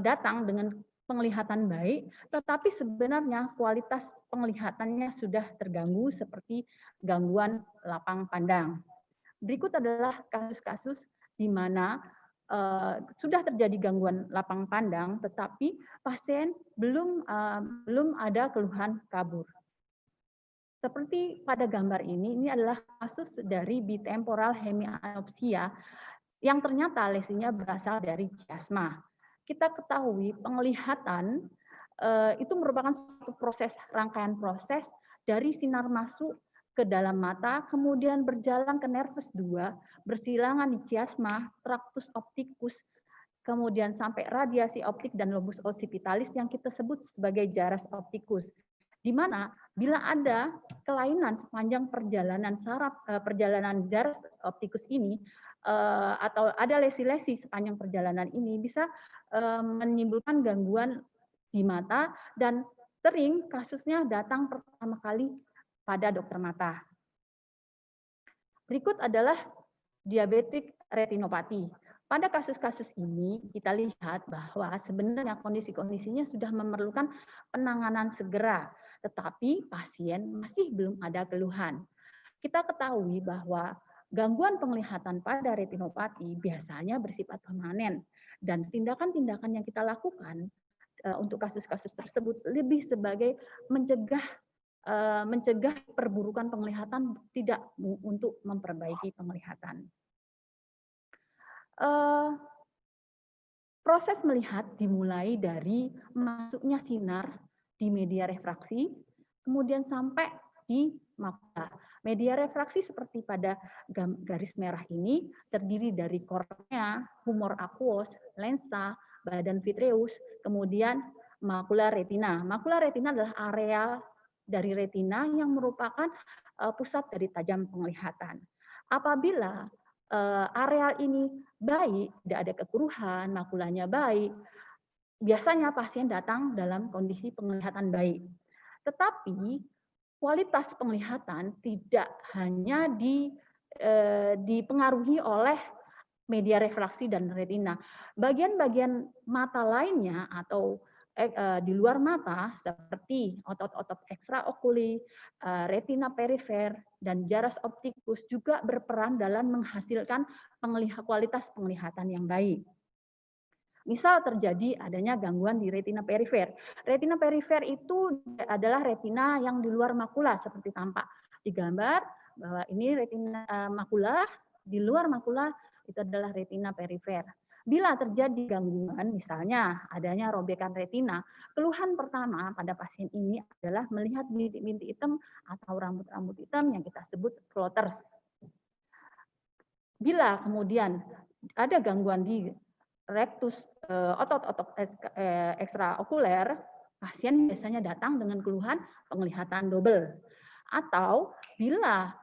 datang dengan penglihatan baik, tetapi sebenarnya kualitas penglihatannya sudah terganggu seperti gangguan lapang pandang. Berikut adalah kasus-kasus di mana sudah terjadi gangguan lapang pandang, tetapi pasien belum ada keluhan kabur. Seperti pada gambar ini adalah kasus dari bitemporal hemianopsia yang ternyata lesinya berasal dari chiasma. Kita ketahui penglihatan itu merupakan suatu rangkaian proses dari sinar masuk ke dalam mata, kemudian berjalan ke nervus 2, bersilangan di chiasma, tractus opticus, kemudian sampai radiasi optik dan lobus occipitalis yang kita sebut sebagai jaras opticus. di mana bila ada kelainan sepanjang perjalanan perjalanan jarak optikus ini atau ada lesi-lesi sepanjang perjalanan ini bisa menimbulkan gangguan di mata dan sering kasusnya datang pertama kali pada dokter mata. Berikut adalah diabetik retinopati. Pada kasus-kasus ini kita lihat bahwa sebenarnya kondisi-kondisinya sudah memerlukan penanganan segera, tetapi pasien masih belum ada keluhan. Kita ketahui bahwa gangguan penglihatan pada retinopati biasanya bersifat permanen dan tindakan-tindakan yang kita lakukan untuk kasus-kasus tersebut lebih sebagai mencegah perburukan penglihatan, tidak untuk memperbaiki penglihatan. Proses melihat dimulai dari masuknya sinar di media refraksi, kemudian sampai di makula. Media refraksi seperti pada garis merah ini terdiri dari kornea, humor aqueous, lensa, badan vitreus, kemudian makula retina. Makula retina adalah area dari retina yang merupakan pusat dari tajam penglihatan. Apabila areal ini baik, tidak ada kekeruhan, makulanya baik, biasanya pasien datang dalam kondisi penglihatan baik. Tetapi kualitas penglihatan tidak hanya dipengaruhi oleh media refraksi dan retina. Bagian-bagian mata lainnya atau di luar mata seperti otot-otot ekstraokuli, retina perifer, dan jaras optikus juga berperan dalam menghasilkan kualitas penglihatan yang baik. Misal terjadi adanya gangguan di retina perifer. Retina perifer itu adalah retina yang di luar makula seperti tampak di gambar bahwa ini retina makula, di luar makula itu adalah retina perifer. Bila terjadi gangguan, misalnya adanya robekan retina, keluhan pertama pada pasien ini adalah melihat bintik-bintik hitam atau rambut-rambut hitam yang kita sebut floaters. Bila kemudian ada gangguan di rectus, otot-otot ekstraokuler, pasien biasanya datang dengan keluhan penglihatan double. Atau bila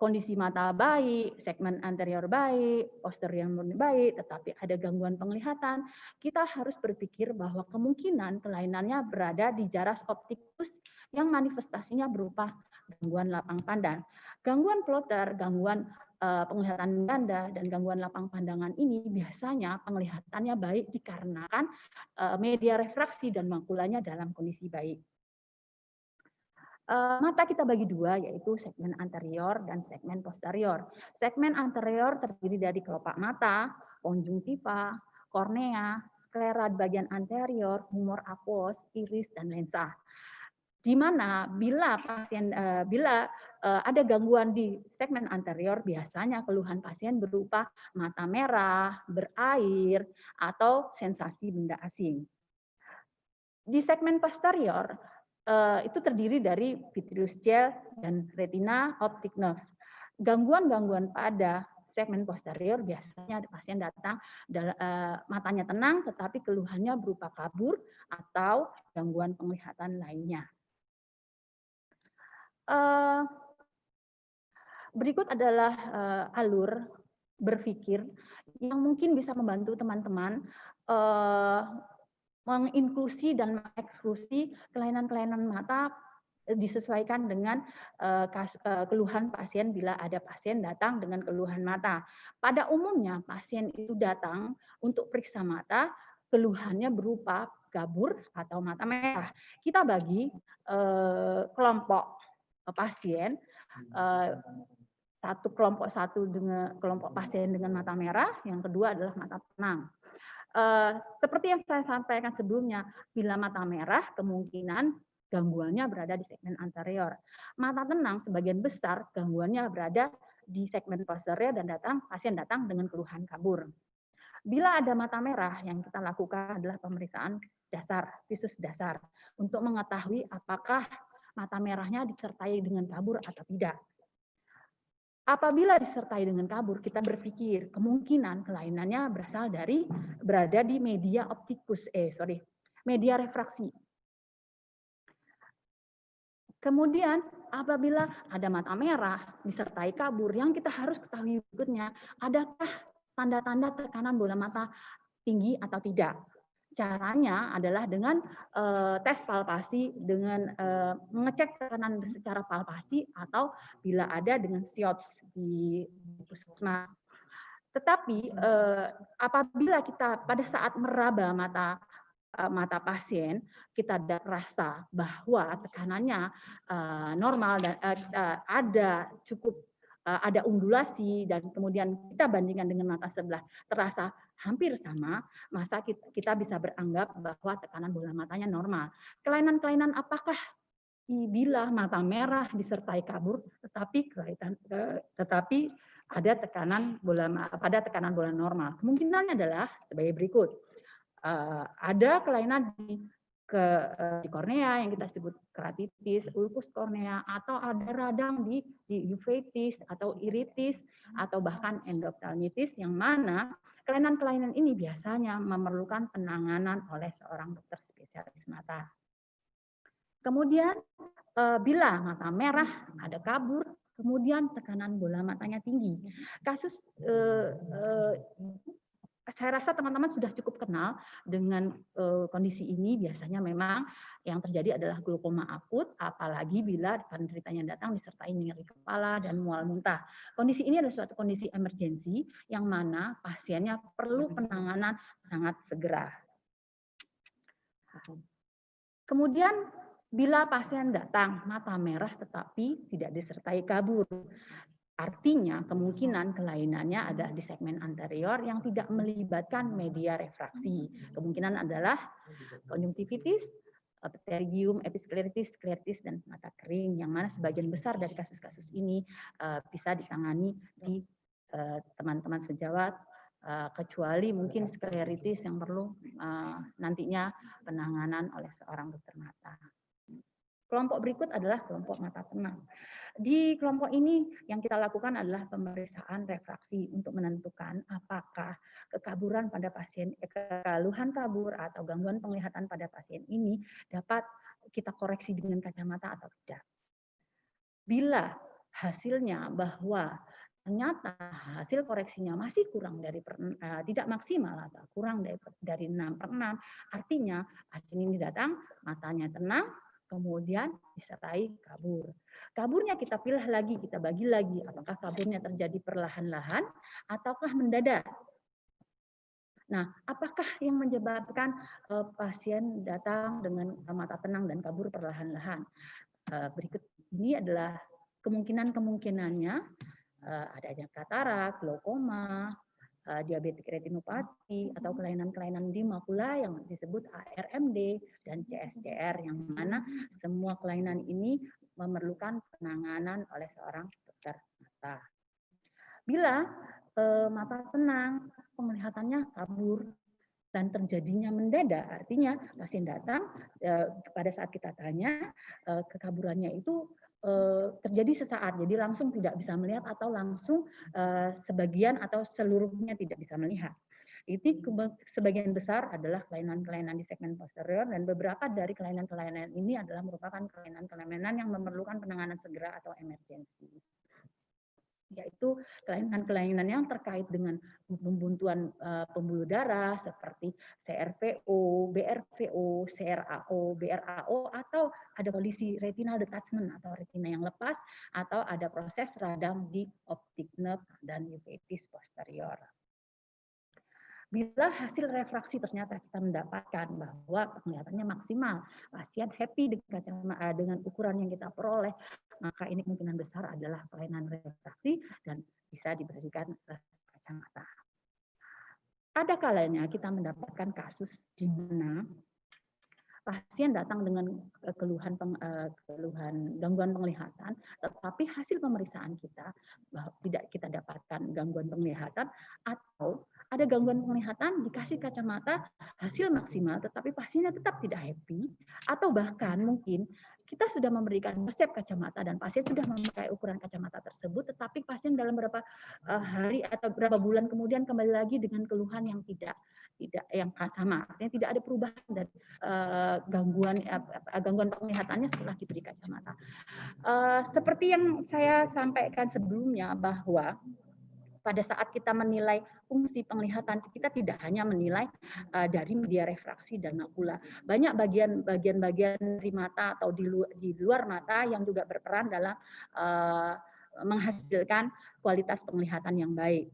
kondisi mata baik, segmen anterior baik, posterior baik, tetapi ada gangguan penglihatan, kita harus berpikir bahwa kemungkinan kelainannya berada di jaras optikus yang manifestasinya berupa gangguan lapang pandang. Gangguan floater, gangguan penglihatan ganda, dan gangguan lapang pandangan ini biasanya penglihatannya baik dikarenakan media refraksi dan makulanya dalam kondisi baik. Mata kita bagi dua, yaitu segmen anterior dan segmen posterior. Segmen anterior terdiri dari kelopak mata, konjungtiva, kornea, sklera bagian anterior, humor aqueous, iris, dan lensa. Di mana bila ada gangguan di segmen anterior, biasanya keluhan pasien berupa mata merah, berair, atau sensasi benda asing. Di segmen posterior, itu terdiri dari vitreous gel dan retina optic nerve. Gangguan-gangguan pada segmen posterior biasanya pasien datang matanya tenang tetapi keluhannya berupa kabur atau gangguan penglihatan lainnya. Berikut adalah alur berpikir yang mungkin bisa membantu teman-teman menginklusi dan mengeksklusi kelainan-kelainan mata disesuaikan dengan keluhan pasien bila ada pasien datang dengan keluhan mata. Pada umumnya pasien itu datang untuk periksa mata, keluhannya berupa gabur atau mata merah. Kita bagi kelompok pasien, satu dengan kelompok pasien dengan mata merah, yang kedua adalah mata tenang. Seperti yang saya sampaikan sebelumnya, bila mata merah kemungkinan gangguannya berada di segmen anterior. Mata tenang sebagian besar gangguannya berada di segmen posterior dan pasien datang dengan keluhan kabur. Bila ada mata merah, yang kita lakukan adalah pemeriksaan dasar, visus dasar, untuk mengetahui apakah mata merahnya disertai dengan kabur atau tidak. Apabila disertai dengan kabur, kita berpikir kemungkinan kelainannya berada di media optikus, media refraksi. Kemudian apabila ada mata merah disertai kabur, yang kita harus ketahui berikutnya, adakah tanda-tanda tekanan bola mata tinggi atau tidak? Caranya adalah dengan tes palpasi, dengan mengecek tekanan secara palpasi, atau bila ada dengan SIOTS di puskesmas. Tetapi apabila kita pada saat meraba mata pasien, kita rasa bahwa tekanannya normal dan ada undulasi, dan kemudian kita bandingkan dengan mata sebelah terasa hampir sama, masa kita bisa beranggap bahwa tekanan bola matanya normal. Kelainan-kelainan apakah bila mata merah disertai kabur, tetapi ada tekanan bola normal? Kemungkinannya adalah sebagai berikut. Ada kelainan di kornea yang kita sebut keratitis, ulkus kornea, atau ada radang di uveitis atau iritis, atau bahkan endophthalmitis, yang mana kelainan-kelainan ini biasanya memerlukan penanganan oleh seorang dokter spesialis mata. Kemudian bila mata merah ada kabur, kemudian tekanan bola matanya tinggi. Kasus saya rasa teman-teman sudah cukup kenal dengan kondisi ini. Biasanya memang yang terjadi adalah glaukoma akut, apalagi bila penderitanya datang disertai nyeri kepala dan mual muntah. Kondisi ini adalah suatu kondisi emergensi yang mana pasiennya perlu penanganan sangat segera. Kemudian bila pasien datang mata merah tetapi tidak disertai kabur, artinya kemungkinan kelainannya adalah di segmen anterior yang tidak melibatkan media refraksi. Kemungkinan adalah konjungtivitis, pterygium, episkleritis, skleritis, dan mata kering, yang mana sebagian besar dari kasus-kasus ini bisa ditangani di teman-teman sejawat, kecuali mungkin skleritis yang perlu nantinya penanganan oleh seorang dokter mata. Kelompok berikut adalah kelompok mata tenang. Di kelompok ini yang kita lakukan adalah pemeriksaan refraksi untuk menentukan apakah kekaburan pada pasien, keluhan kabur atau gangguan penglihatan pada pasien ini dapat kita koreksi dengan kacamata atau tidak. Bila hasilnya bahwa ternyata hasil koreksinya masih kurang dari tidak maksimal atau kurang dari 6/6, artinya pasien ini datang matanya tenang, kemudian disertai kabur. Kaburnya kita pilih lagi, kita bagi lagi, apakah kaburnya terjadi perlahan-lahan ataukah mendadak. Nah, apakah yang menyebabkan pasien datang dengan mata tenang dan kabur perlahan-lahan? Berikut ini adalah kemungkinannya, adanya katarak, glaukoma, diabetik retinopati, atau kelainan-kelainan di makula yang disebut ARMD dan CSCR, yang mana semua kelainan ini memerlukan penanganan oleh seorang dokter mata. Bila mata tenang, penglihatannya kabur dan terjadinya mendadak, artinya pasien datang pada saat kita tanya kekaburannya itu terjadi sesaat, jadi langsung tidak bisa melihat atau langsung sebagian atau seluruhnya tidak bisa melihat. Itu sebagian besar adalah kelainan-kelainan di segmen posterior, dan beberapa dari kelainan-kelainan ini adalah merupakan kelainan-kelainan yang memerlukan penanganan segera atau emergensi, yaitu kelainan-kelainan yang terkait dengan pembuntuan pembuluh darah seperti CRVO, BRVO, CRAO, BRAO, atau ada kondisi retinal detachment atau retina yang lepas, atau ada proses radang di optic nerve dan uveitis posterior. Bila hasil refraksi ternyata kita mendapatkan bahwa penglihatannya maksimal, pasien happy dengan ukuran yang kita peroleh, maka ini kemungkinan besar adalah kelainan refraksi dan bisa diberikan kacamata. Ada kalanya kita mendapatkan kasus di mana pasien datang dengan keluhan gangguan penglihatan, tetapi hasil pemeriksaan kita tidak kita dapatkan gangguan penglihatan, atau ada gangguan penglihatan dikasih kacamata hasil maksimal, tetapi pasiennya tetap tidak happy, atau bahkan mungkin kita sudah memberikan resep kacamata dan pasien sudah memakai ukuran kacamata tersebut, tetapi pasien dalam beberapa hari atau beberapa bulan kemudian kembali lagi dengan keluhan yang tidak tidak yang sama, artinya tidak ada perubahan dari gangguan penglihatannya setelah diberi kacamata. Seperti yang saya sampaikan sebelumnya bahwa pada saat kita menilai fungsi penglihatan, kita tidak hanya menilai dari media refraksi dan makula. Banyak bagian-bagian dari mata atau di luar mata yang juga berperan dalam menghasilkan kualitas penglihatan yang baik.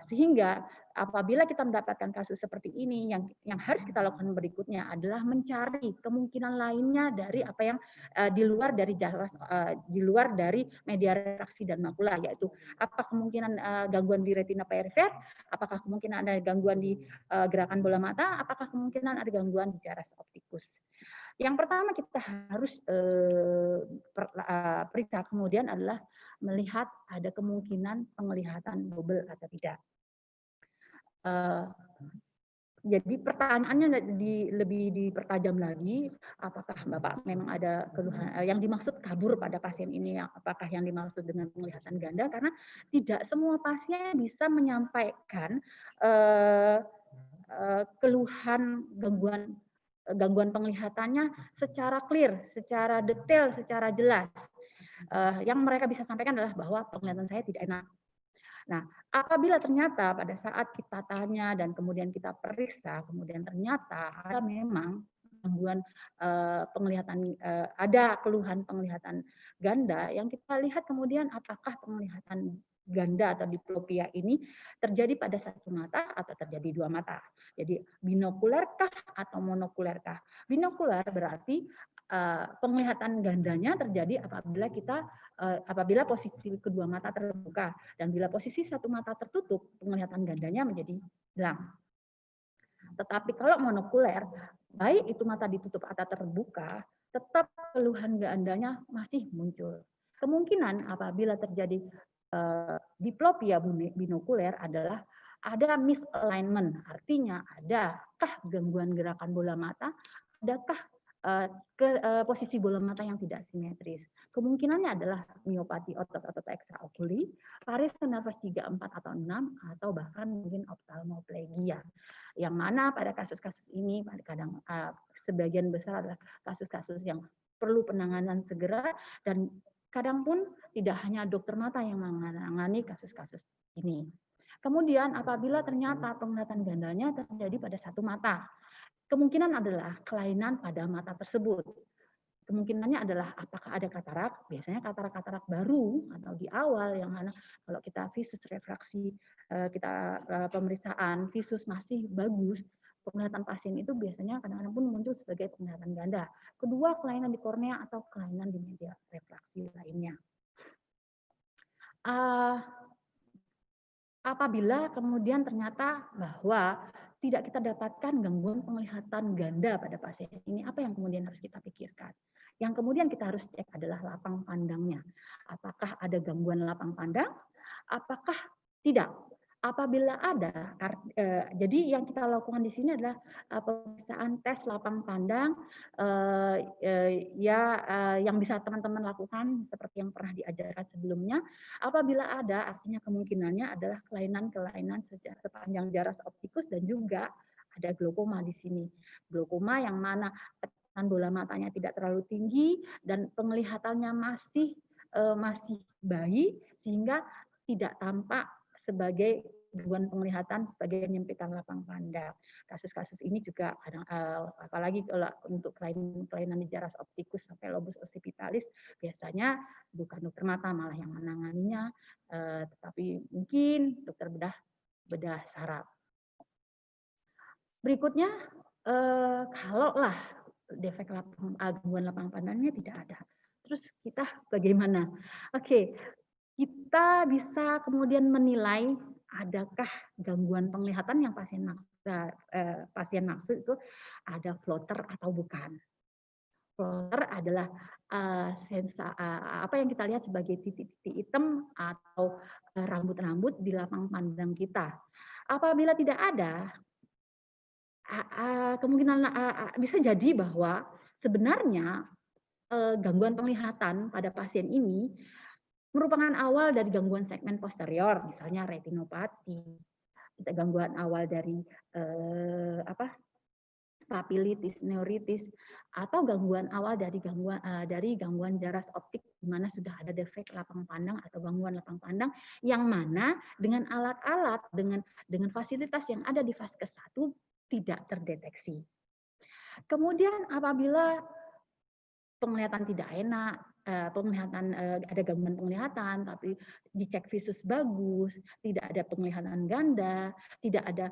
Sehingga apabila kita mendapatkan kasus seperti ini, yang harus kita lakukan berikutnya adalah mencari kemungkinan lainnya dari apa yang di luar dari media refraksi dan makula, yaitu apa kemungkinan gangguan di retina perifer, apakah kemungkinan ada gangguan di gerakan bola mata, apakah kemungkinan ada gangguan di jaras optikus. Yang pertama kita harus periksa kemudian adalah melihat ada kemungkinan penglihatan double atau tidak. Jadi pertanyaannya lebih dipertajam lagi, apakah Bapak memang ada keluhan yang dimaksud kabur pada pasien ini, apakah yang dimaksud dengan penglihatan ganda, karena tidak semua pasien bisa menyampaikan keluhan gangguan penglihatannya secara clear, secara detail, secara jelas. Yang mereka bisa sampaikan adalah bahwa penglihatan saya tidak enak. Nah, apabila ternyata pada saat kita tanya dan kemudian kita periksa, kemudian ternyata ada memang gangguan penglihatan, ada keluhan penglihatan ganda, yang kita lihat kemudian apakah penglihatan ganda atau diplopia ini terjadi pada satu mata atau terjadi dua mata. Jadi binokulerkah atau monokulerkah? Binokuler berarti penglihatan gandanya terjadi apabila posisi kedua mata terbuka, dan bila posisi satu mata tertutup, penglihatan gandanya menjadi hilang. Tetapi kalau monokuler, baik itu mata ditutup atau terbuka, tetap keluhan gandanya masih muncul. Kemungkinan apabila terjadi diplopia binokuler adalah ada misalignment, artinya adakah gangguan gerakan bola mata, adakah posisi bola mata yang tidak simetris. Kemungkinannya adalah miopati otot-otot ekstraokuli, paresis nervus 3, 4, atau 6, atau bahkan mungkin ophthalmoplegia. Yang mana pada kasus-kasus ini kadang sebagian besar adalah kasus-kasus yang perlu penanganan segera, dan kadang pun tidak hanya dokter mata yang menangani kasus-kasus ini. Kemudian apabila ternyata penglihatan gandanya terjadi pada satu mata, kemungkinan adalah kelainan pada mata tersebut. Kemungkinannya adalah apakah ada katarak, biasanya katarak-katarak baru atau di awal, yang mana kalau kita visus refraksi, kita pemeriksaan visus masih bagus, penglihatan pasien itu biasanya kadang-kadang pun muncul sebagai penglihatan ganda. Kedua, kelainan di kornea atau kelainan di media refraksi lainnya. Apabila kemudian ternyata bahwa tidak kita dapatkan gangguan penglihatan ganda pada pasien ini, apa yang kemudian harus kita pikirkan? Yang kemudian kita harus cek adalah lapang pandangnya. Apakah ada gangguan lapang pandang? Apakah tidak? Apabila ada, jadi yang kita lakukan di sini adalah pemeriksaan tes lapang pandang yang bisa teman-teman lakukan seperti yang pernah diajarkan sebelumnya. Apabila ada, artinya kemungkinannya adalah kelainan-kelainan sepanjang jaras optikus, dan juga ada glaukoma di sini. Glaukoma yang mana tekanan bola matanya tidak terlalu tinggi dan penglihatannya masih baik, sehingga tidak tampak sebagai gangguan penglihatan sebagai penyempitan lapang pandang. Kasus-kasus ini juga kadang, apalagi kalau untuk kelainan di jaras optikus sampai lobus occipitalis, biasanya bukan dokter mata malah yang menanganinya, tetapi mungkin dokter bedah saraf. Berikutnya, kalau lah defek gangguan lapang pandangnya tidak ada, terus kita bagaimana? Oke, kita bisa kemudian menilai adakah gangguan penglihatan yang pasien maksud itu ada floater atau bukan. Floater adalah apa yang kita lihat sebagai titik-titik hitam atau rambut-rambut di lapang pandang kita. Apabila tidak ada, kemungkinan bisa jadi bahwa sebenarnya gangguan penglihatan pada pasien ini merupakan awal dari gangguan segmen posterior, misalnya retinopati, gangguan awal dari papilitis, neuritis, atau gangguan awal dari gangguan jaras optik di mana sudah ada defek lapang pandang atau gangguan lapang pandang yang mana dengan alat-alat dengan fasilitas yang ada di Vaskes 1 tidak terdeteksi. Kemudian apabila penglihatan tidak enak, ada gangguan penglihatan, tapi dicek visus bagus, tidak ada penglihatan ganda, tidak ada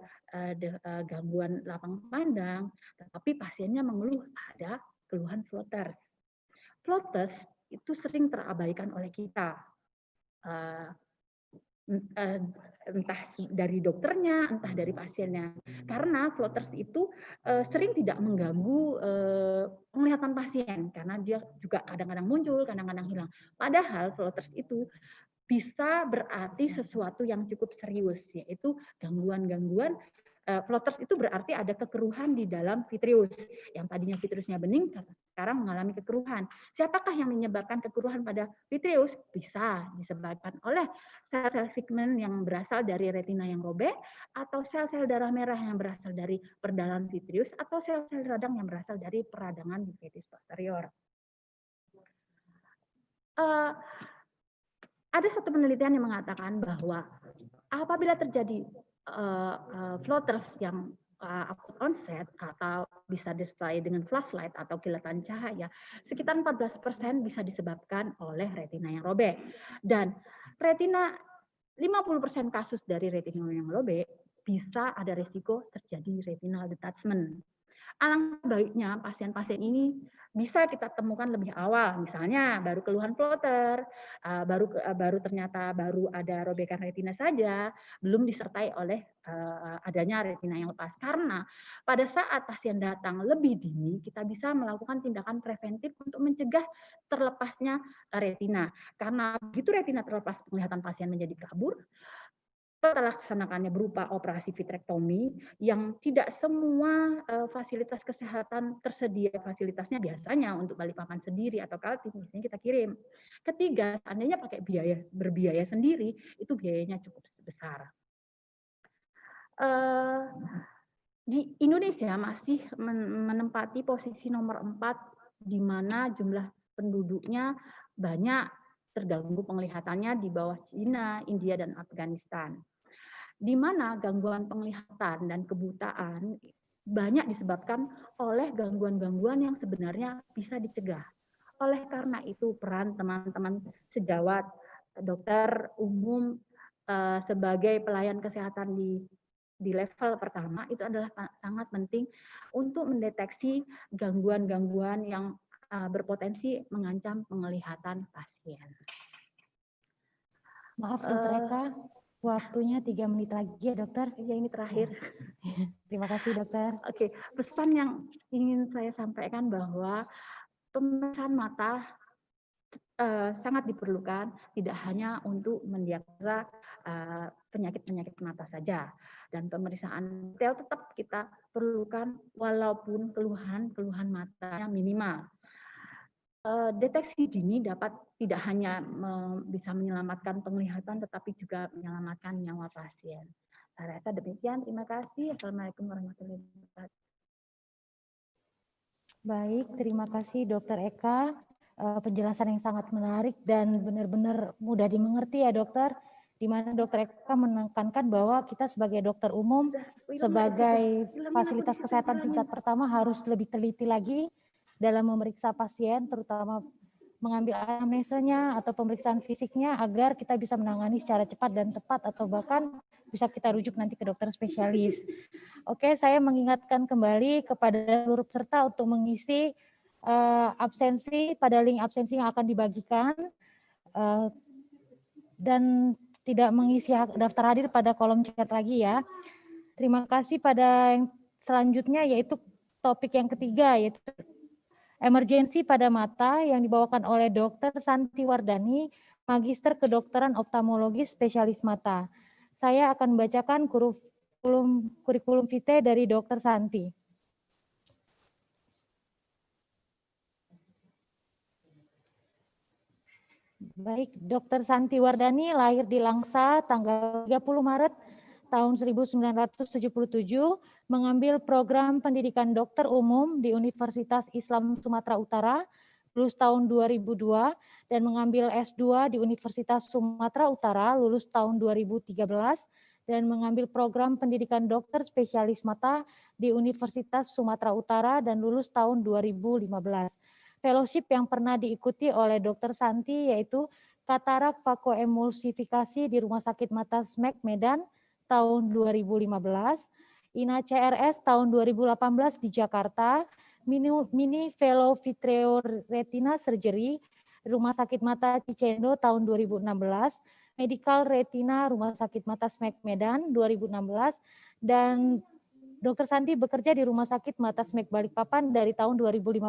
gangguan lapang pandang, tetapi pasiennya mengeluh ada keluhan floaters. Floaters itu sering terabaikan oleh kita. Entah dari dokternya, entah dari pasiennya. Karena floaters itu sering tidak mengganggu penglihatan pasien, karena dia juga kadang-kadang muncul, kadang-kadang hilang. Padahal floaters itu bisa berarti sesuatu yang cukup serius, yaitu gangguan-gangguan. Floaters itu berarti ada kekeruhan di dalam vitreus. Yang tadinya vitreusnya bening, sekarang mengalami kekeruhan. Siapakah yang menyebabkan kekeruhan pada vitreus? Bisa disebabkan oleh sel-sel pigmen yang berasal dari retina yang robek, atau sel-sel darah merah yang berasal dari perdalan vitreus, atau sel-sel radang yang berasal dari peradangan di vitis posterior. Ada satu penelitian yang mengatakan bahwa apabila terjadi floaters yang acute onset atau bisa disertai dengan flashlight atau kilatan cahaya, sekitar 14% bisa disebabkan oleh retina yang robek. Dan retina 50% kasus dari retina yang robek bisa ada risiko terjadi retinal detachment. Alangkah baiknya pasien-pasien ini bisa kita temukan lebih awal, misalnya baru keluhan floater, ternyata baru ada robekan retina saja, belum disertai oleh adanya retina yang lepas. Karena pada saat pasien datang lebih dini, kita bisa melakukan tindakan preventif untuk mencegah terlepasnya retina. Karena begitu retina terlepas, penglihatan pasien menjadi kabur. Kita laksanakannya berupa operasi vitrektomi yang tidak semua fasilitas kesehatan tersedia fasilitasnya, biasanya untuk Balikpapan sendiri atau Kaltim biasanya kita kirim. Ketiga, seandainya pakai berbiaya sendiri, itu biayanya cukup besar. Di Indonesia masih menempati posisi nomor 4 di mana jumlah penduduknya banyak terganggu penglihatannya di bawah Cina, India, dan Afghanistan. Di mana gangguan penglihatan dan kebutaan banyak disebabkan oleh gangguan-gangguan yang sebenarnya bisa dicegah. Oleh karena itu peran teman-teman sejawat dokter umum sebagai pelayan kesehatan di level pertama itu adalah sangat penting untuk mendeteksi gangguan-gangguan yang berpotensi mengancam penglihatan pasien. Maaf Dokter Eka, waktunya 3 menit lagi ya dokter. Ya, ini terakhir. Terima kasih dokter. Oke, pesan yang ingin saya sampaikan bahwa pemeriksaan mata sangat diperlukan, tidak hanya untuk mendiagnosa penyakit-penyakit mata saja. Dan pemeriksaan detail tetap kita perlukan walaupun keluhan matanya minimal. Deteksi dini dapat tidak hanya bisa menyelamatkan penglihatan, tetapi juga menyelamatkan nyawa pasien. Saya rasa demikian. Terima kasih. Assalamualaikum warahmatullahi wabarakatuh. Baik, terima kasih Dokter Eka. Penjelasan yang sangat menarik dan benar-benar mudah dimengerti ya dokter. Di mana Dokter Eka menekankan bahwa kita sebagai dokter umum, sebagai fasilitas kesehatan tingkat pertama harus lebih teliti lagi dalam memeriksa pasien, terutama mengambil anamnesanya atau pemeriksaan fisiknya agar kita bisa menangani secara cepat dan tepat atau bahkan bisa kita rujuk nanti ke dokter spesialis. Oke, saya mengingatkan kembali kepada seluruh peserta untuk mengisi absensi pada link absensi yang akan dibagikan dan tidak mengisi daftar hadir pada kolom chat lagi ya. Terima kasih. Pada yang selanjutnya yaitu topik yang ketiga yaitu emergensi pada mata yang dibawakan oleh Dr. Santi Wardani, Magister Kedokteran Oftalmologi Spesialis Mata. Saya akan membacakan kurikulum vitae dari Dr. Santi. Baik, Dr. Santi Wardani lahir di Langsa tanggal 30 Maret tahun 1977, mengambil program pendidikan dokter umum di Universitas Islam Sumatera Utara, lulus tahun 2002, dan mengambil S2 di Universitas Sumatera Utara, lulus tahun 2013, dan mengambil program pendidikan dokter spesialis mata di Universitas Sumatera Utara dan lulus tahun 2015. Fellowship yang pernah diikuti oleh Dr. Santi yaitu katarak vakoemulsifikasi di Rumah Sakit Mata SMEK Medan tahun 2015, INA CRS tahun 2018 di Jakarta, mini fellow vitreoretina surgery Rumah Sakit Mata Cicendo tahun 2016, medical retina Rumah Sakit Mata SMEK Medan 2016, dan Dr. Santi bekerja di Rumah Sakit Mata SMEK Balikpapan dari tahun 2015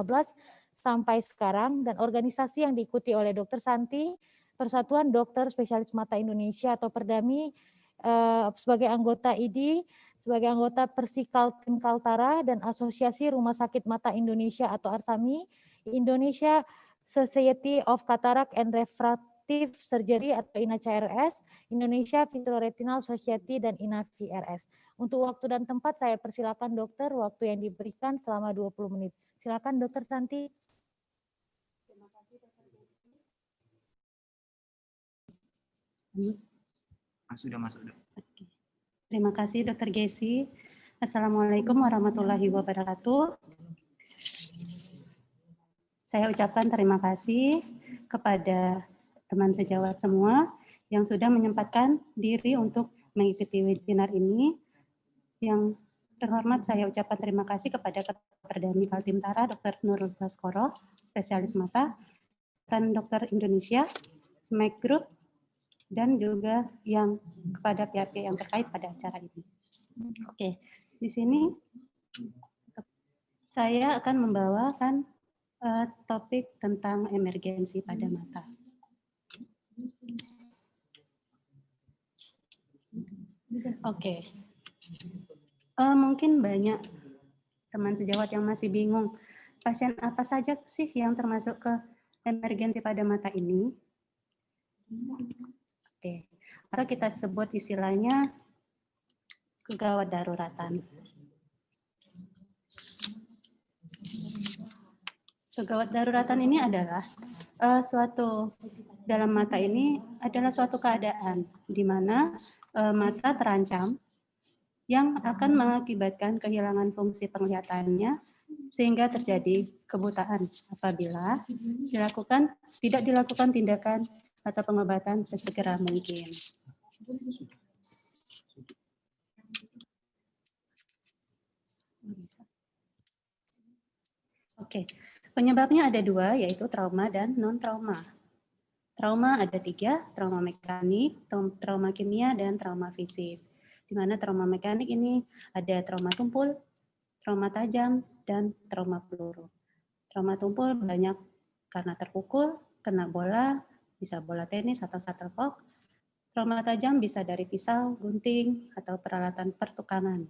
sampai sekarang, dan organisasi yang diikuti oleh Dr. Santi, Persatuan Dokter Spesialis Mata Indonesia atau Perdami, sebagai anggota ID, sebagai anggota Persikaltim Kaltara, dan Asosiasi Rumah Sakit Mata Indonesia atau ARSAMI, Indonesia Society of Cataract and Refractive Surgery atau INA CRS, Indonesia Vitreoretinal Society, dan INA VRS. Untuk waktu dan tempat saya persilakan dokter, waktu yang diberikan selama 20 menit. Silakan Dr. Santi. Sudah masuk. Oke. Terima kasih Dr. Gesi. Assalamualaikum warahmatullahi wabarakatuh. Saya ucapkan terima kasih kepada teman sejawat semua yang sudah menyempatkan diri untuk mengikuti webinar ini. Yang terhormat saya ucapkan terima kasih kepada Ketua Perdami Kaltim Tara, Dr. Nurul Baskoro, spesialis mata, dan Dokter Indonesia, SMEK Group, dan juga yang kepada pihak-pihak yang terkait pada acara ini. Oke, di sini saya akan membawakan topik tentang emergensi pada mata. Oke. Mungkin banyak teman sejawat yang masih bingung, pasien apa saja sih yang termasuk ke emergensi pada mata ini? Oke, atau kita sebut istilahnya kegawat daruratan. Kegawat daruratan ini adalah suatu dalam mata ini adalah suatu keadaan di mana mata terancam yang akan mengakibatkan kehilangan fungsi penglihatannya sehingga terjadi kebutaan apabila tidak dilakukan tindakan atau pengobatan sesegera mungkin. Oke, penyebabnya ada dua, yaitu trauma dan non-trauma. Trauma ada tiga, trauma mekanik, trauma kimia, dan trauma fisik. Di mana trauma mekanik ini ada trauma tumpul, trauma tajam, dan trauma peluru. Trauma tumpul banyak karena terpukul, kena bola, bisa bola tenis atau shuttlecock. Trauma tajam bisa dari pisau, gunting, atau peralatan pertukangan.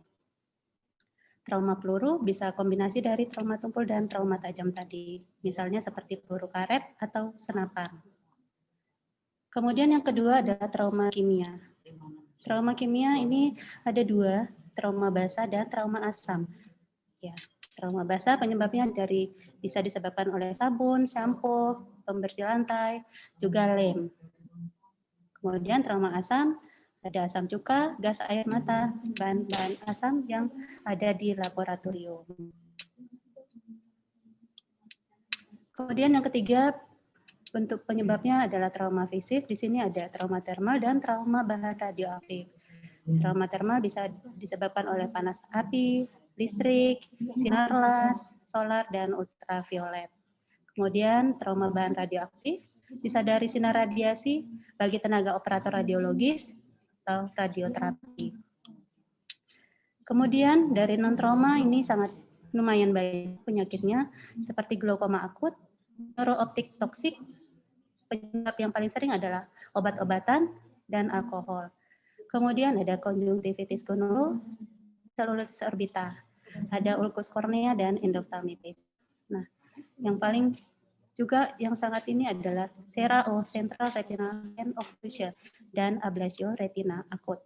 Trauma peluru bisa kombinasi dari trauma tumpul dan trauma tajam tadi, misalnya seperti peluru karet atau senapan. Kemudian yang kedua adalah trauma kimia. Trauma kimia ini ada dua, trauma basah dan trauma asam. Ya, trauma basah penyebabnya bisa disebabkan oleh sabun, shampoo, pembersih lantai, juga lem. Kemudian trauma asam, ada asam cuka, gas air mata, bahan-bahan asam yang ada di laboratorium. Kemudian yang ketiga, bentuk penyebabnya adalah trauma fisik. Di sini ada trauma termal dan trauma bahan radioaktif. Trauma termal bisa disebabkan oleh panas api, listrik, sinar las, solar, dan ultraviolet. Kemudian trauma bahan radioaktif bisa dari sinar radiasi bagi tenaga operator radiologis atau radioterapi. Kemudian dari non-trauma ini sangat lumayan banyak penyakitnya seperti glaukoma akut, neurooptik toksik. Penyebab yang paling sering adalah obat-obatan dan alkohol. Kemudian ada konjungtivitis gonoro, selulitis orbita, ada ulkus kornea dan endoftalmitis. Nah, yang paling juga yang sangat ini adalah CRAO, Central Retinal Occlusion, dan ablasio retina akut.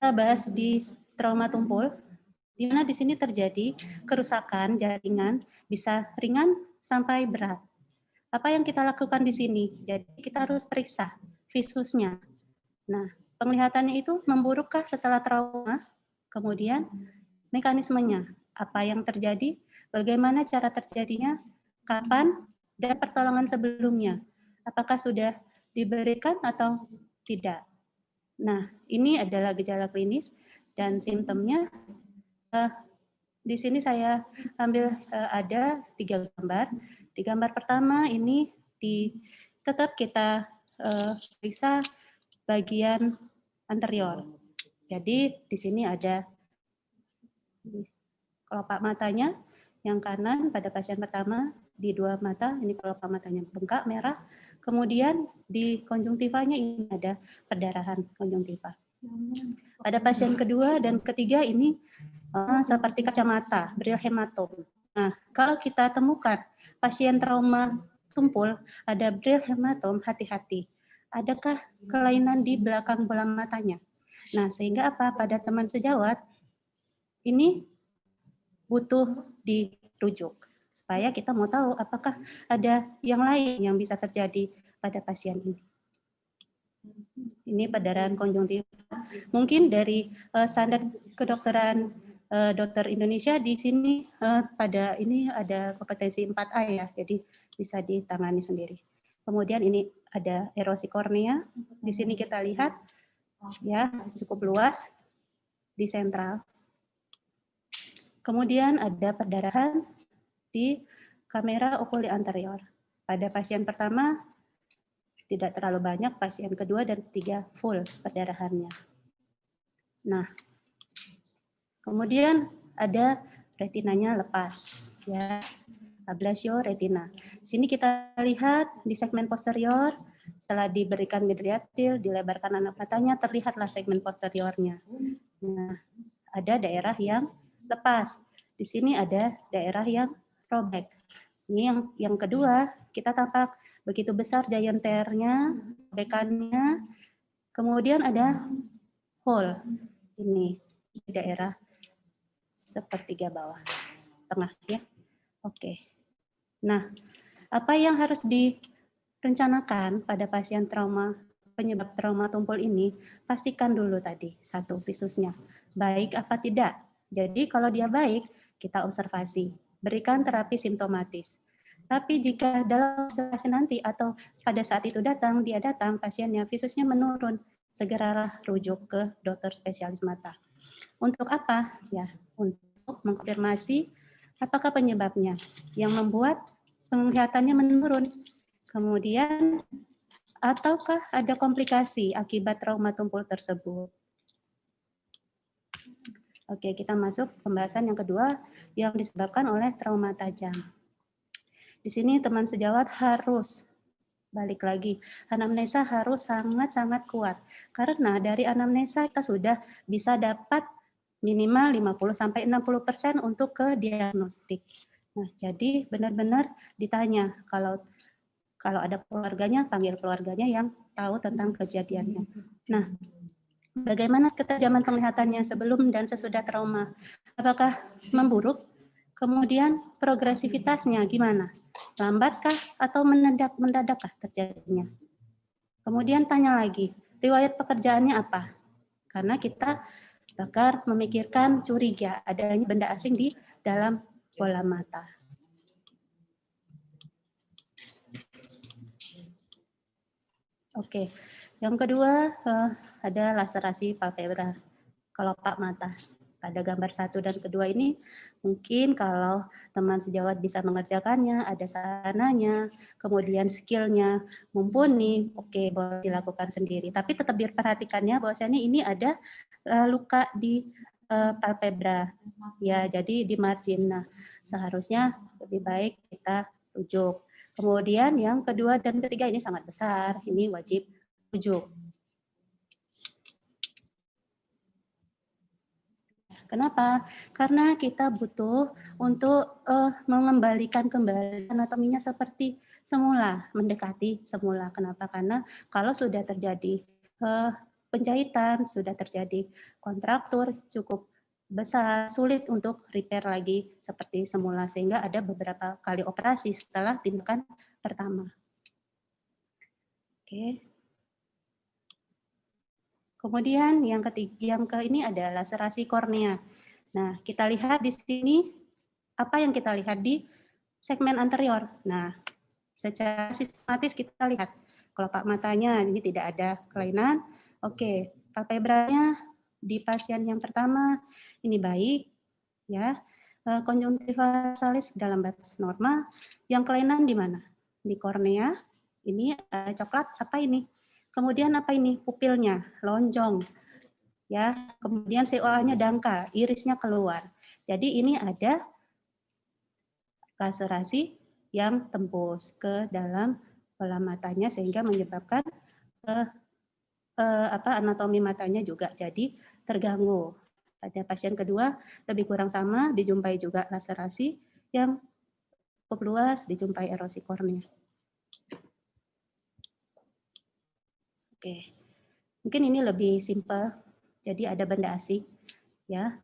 kita bahas di trauma tumpul, di mana di sini terjadi kerusakan jaringan, bisa ringan sampai berat. Apa yang kita lakukan di sini? Jadi kita harus periksa visusnya. Nah, penglihatannya itu memburukkah setelah trauma? Kemudian mekanismenya, apa yang terjadi, bagaimana cara terjadinya, kapan, dan pertolongan sebelumnya. Apakah sudah diberikan atau tidak? Nah, ini adalah gejala klinis dan simptomnya. Di sini saya ambil ada 3 gambar. Di gambar pertama ini tetap kita periksa bagian anterior. Jadi di sini ada kelopak matanya, yang kanan pada pasien pertama di 2 mata, ini kelopak matanya bengkak merah. Kemudian di konjungtivanya ini ada perdarahan konjungtiva. Pada pasien kedua dan ketiga ini seperti kacamata, Brill hematom. Nah, kalau kita temukan pasien trauma tumpul ada Brill hematom, hati-hati. Adakah kelainan di belakang bola matanya? Nah, sehingga apa? Pada teman sejawat, ini butuh dirujuk. Supaya kita mau tahu apakah ada yang lain yang bisa terjadi pada pasien ini. Ini perdarahan konjungtiva. Mungkin dari standar kedokteran dokter Indonesia di sini pada ini ada kompetensi 4A ya, jadi bisa ditangani sendiri. Kemudian ini ada erosi kornea. Di sini kita lihat ya cukup luas di sentral. Kemudian ada perdarahan di kamera okuli anterior. Pada pasien pertama tidak terlalu banyak, pasien kedua dan ketiga full perdarahannya. Nah, kemudian ada retinanya lepas, ya, ablasio retina. Sini kita lihat di segmen posterior, setelah diberikan midriatil, dilebarkan anak matanya, terlihatlah segmen posteriornya. Nah, ada daerah yang lepas. Di sini ada daerah yang robek. Ini yang kedua, kita tampak begitu besar giant-tear-nya, bekannya, kemudian ada hole. Ini di daerah sepertiga bawah, tengah ya. Oke. Nah, apa yang harus direncanakan pada pasien trauma, penyebab trauma tumpul ini, pastikan dulu tadi, satu, visusnya. Baik apa tidak? Jadi kalau dia baik, kita observasi. Berikan terapi simptomatis. Tapi jika dalam observasi nanti atau pada saat itu dia datang, pasiennya visusnya menurun, segeralah rujuk ke dokter spesialis mata. Untuk apa? Ya, untuk mengkonfirmasi apakah penyebabnya yang membuat penglihatannya menurun. Kemudian, ataukah ada komplikasi akibat trauma tumpul tersebut. Oke, kita masuk pembahasan yang kedua yang disebabkan oleh trauma tajam. Di sini teman sejawat harus balik lagi, anamnesa harus sangat-sangat kuat. Karena dari anamnesa kita sudah bisa dapat minimal 50-60% untuk ke diagnostik. Nah, jadi benar-benar ditanya, kalau ada keluarganya, panggil keluarganya yang tahu tentang kejadiannya. Nah, bagaimana ketajaman penglihatannya sebelum dan sesudah trauma? Apakah memburuk? Kemudian progresivitasnya gimana? Lambatkah atau mendadakkah terjadinya? Kemudian tanya lagi, riwayat pekerjaannya apa? Karena kita bakal memikirkan curiga adanya benda asing di dalam bola mata. Oke, yang kedua ada laserasi palpebra kelopak mata. Pada gambar 1 dan kedua ini, mungkin kalau teman sejawat bisa mengerjakannya, ada sananya, kemudian skillnya mumpuni, oke, boleh dilakukan sendiri. Tapi tetap diperhatikannya bahwasanya ini ada luka di palpebra, ya, jadi di margin. Nah, seharusnya lebih baik kita rujuk. Kemudian yang kedua dan ketiga ini sangat besar, ini wajib rujuk. Kenapa? Karena kita butuh untuk mengembalikan kembali anatominya seperti semula, mendekati semula. Kenapa? Karena kalau sudah terjadi penjahitan, sudah terjadi kontraktur cukup besar, sulit untuk repair lagi seperti semula, sehingga ada beberapa kali operasi setelah tindakan pertama. Oke. Kemudian yang ini ada laserasi kornea. Nah, kita lihat di sini apa yang kita lihat di segmen anterior. Nah, secara sistematis kita lihat kelopak matanya ini tidak ada kelainan. Oke, palpebranya di pasien yang pertama ini baik, ya. Konjungtiva salis dalam batas normal. Yang kelainan di mana? Di kornea. Ini coklat. Apa ini? Kemudian apa ini? Pupilnya lonjong, ya. Kemudian COA-nya dangkal, irisnya keluar. Jadi ini ada laserasi yang tembus ke dalam bola matanya sehingga menyebabkan anatomi matanya juga jadi terganggu. Pada pasien kedua lebih kurang sama, dijumpai juga laserasi yang cukup luas, dijumpai erosi kornea. Oke, mungkin ini lebih simpel. Jadi ada benda asing, ya.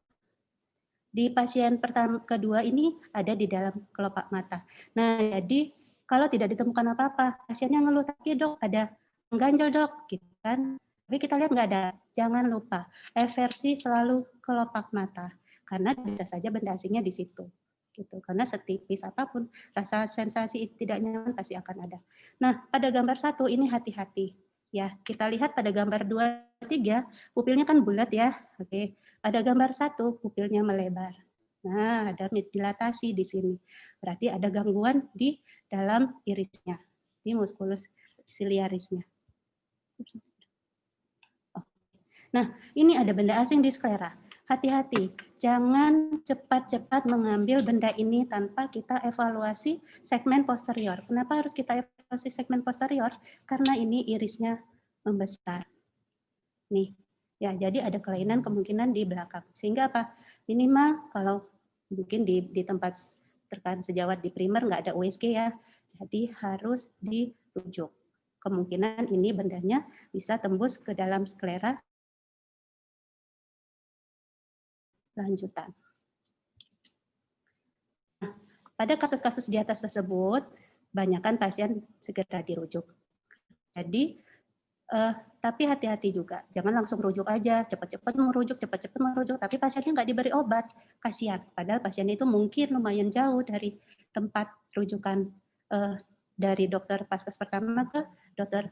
Di pasien kedua ini ada di dalam kelopak mata. Nah, jadi kalau tidak ditemukan apa-apa, pasiennya ngeluh, tapi dok ada mengganjal dok, gitu kan. Tapi kita lihat nggak ada. Jangan lupa, eversi selalu kelopak mata, karena bisa saja benda asingnya di situ. Gitu. Karena setipis apapun, rasa sensasi tidak nyaman pasti akan ada. Nah, pada gambar 1 ini hati-hati. Ya, kita lihat pada gambar 2, 3, pupilnya kan bulat ya. Oke. Pada gambar 1, pupilnya melebar. Nah, ada dilatasi di sini. Berarti ada gangguan di dalam irisnya, di muskulus siliarisnya. Nah, ini ada benda asing di sklera. Hati-hati, jangan cepat-cepat mengambil benda ini tanpa kita evaluasi segmen posterior. Kenapa harus kita evaluasi segmen posterior? Karena ini irisnya membesar. Nih, ya, jadi ada kelainan kemungkinan di belakang. Sehingga apa? Minimal kalau mungkin di tempat rekan sejawat di primer nggak ada USG ya, jadi harus dirujuk. Kemungkinan ini bendanya bisa tembus ke dalam sklera lanjutan. Nah, pada kasus-kasus di atas tersebut, banyakkan pasien segera dirujuk. Jadi, tapi hati-hati juga, jangan langsung rujuk aja, cepat-cepat merujuk, tapi pasiennya nggak diberi obat, kasihan. Padahal pasiennya itu mungkin lumayan jauh dari tempat rujukan dari dokter paskes pertama ke dokter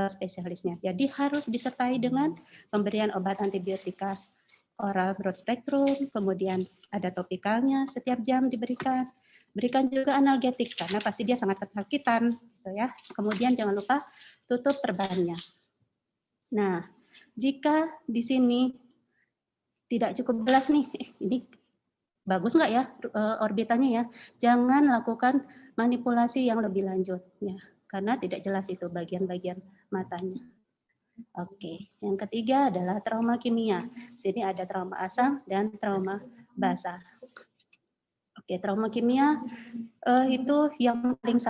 spesialisnya. Jadi harus disertai dengan pemberian obat antibiotika oral broad spectrum, kemudian ada topikalnya setiap jam diberikan. Berikan juga analgetik karena pasti dia sangat kesakitan, gitu ya. Kemudian jangan lupa tutup perbannya. Nah, jika di sini tidak cukup jelas nih, ini bagus nggak ya orbitannya ya? Jangan lakukan manipulasi yang lebih lanjut, ya, karena tidak jelas itu bagian-bagian matanya. Oke, yang ketiga adalah trauma kimia. Sini ada trauma asam dan trauma basah. Oke, trauma kimia itu yang paling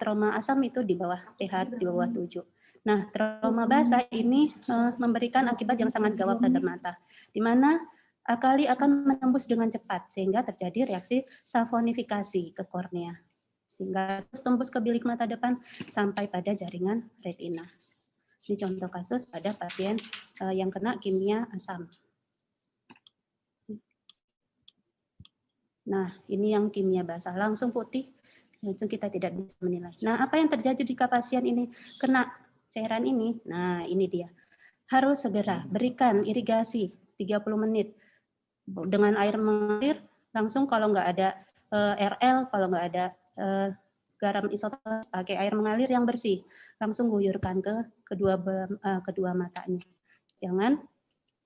trauma asam itu di bawah pH di bawah 7. Nah, trauma basah ini memberikan akibat yang sangat gawat pada mata, di mana alkali akan menembus dengan cepat sehingga terjadi reaksi saponifikasi ke kornea, sehingga terus tembus ke bilik mata depan sampai pada jaringan retina. Ini contoh kasus pada pasien yang kena kimia asam. Nah, ini yang kimia basah, langsung putih, langsung kita tidak bisa menilai. Nah, apa yang terjadi jika pasien ini kena cairan ini? Nah, ini dia. Harus segera berikan irigasi 30 menit dengan air mengalir, langsung kalau nggak ada RL, kalau nggak ada garam isotop, pakai air mengalir yang bersih, langsung guyurkan ke kedua matanya. Jangan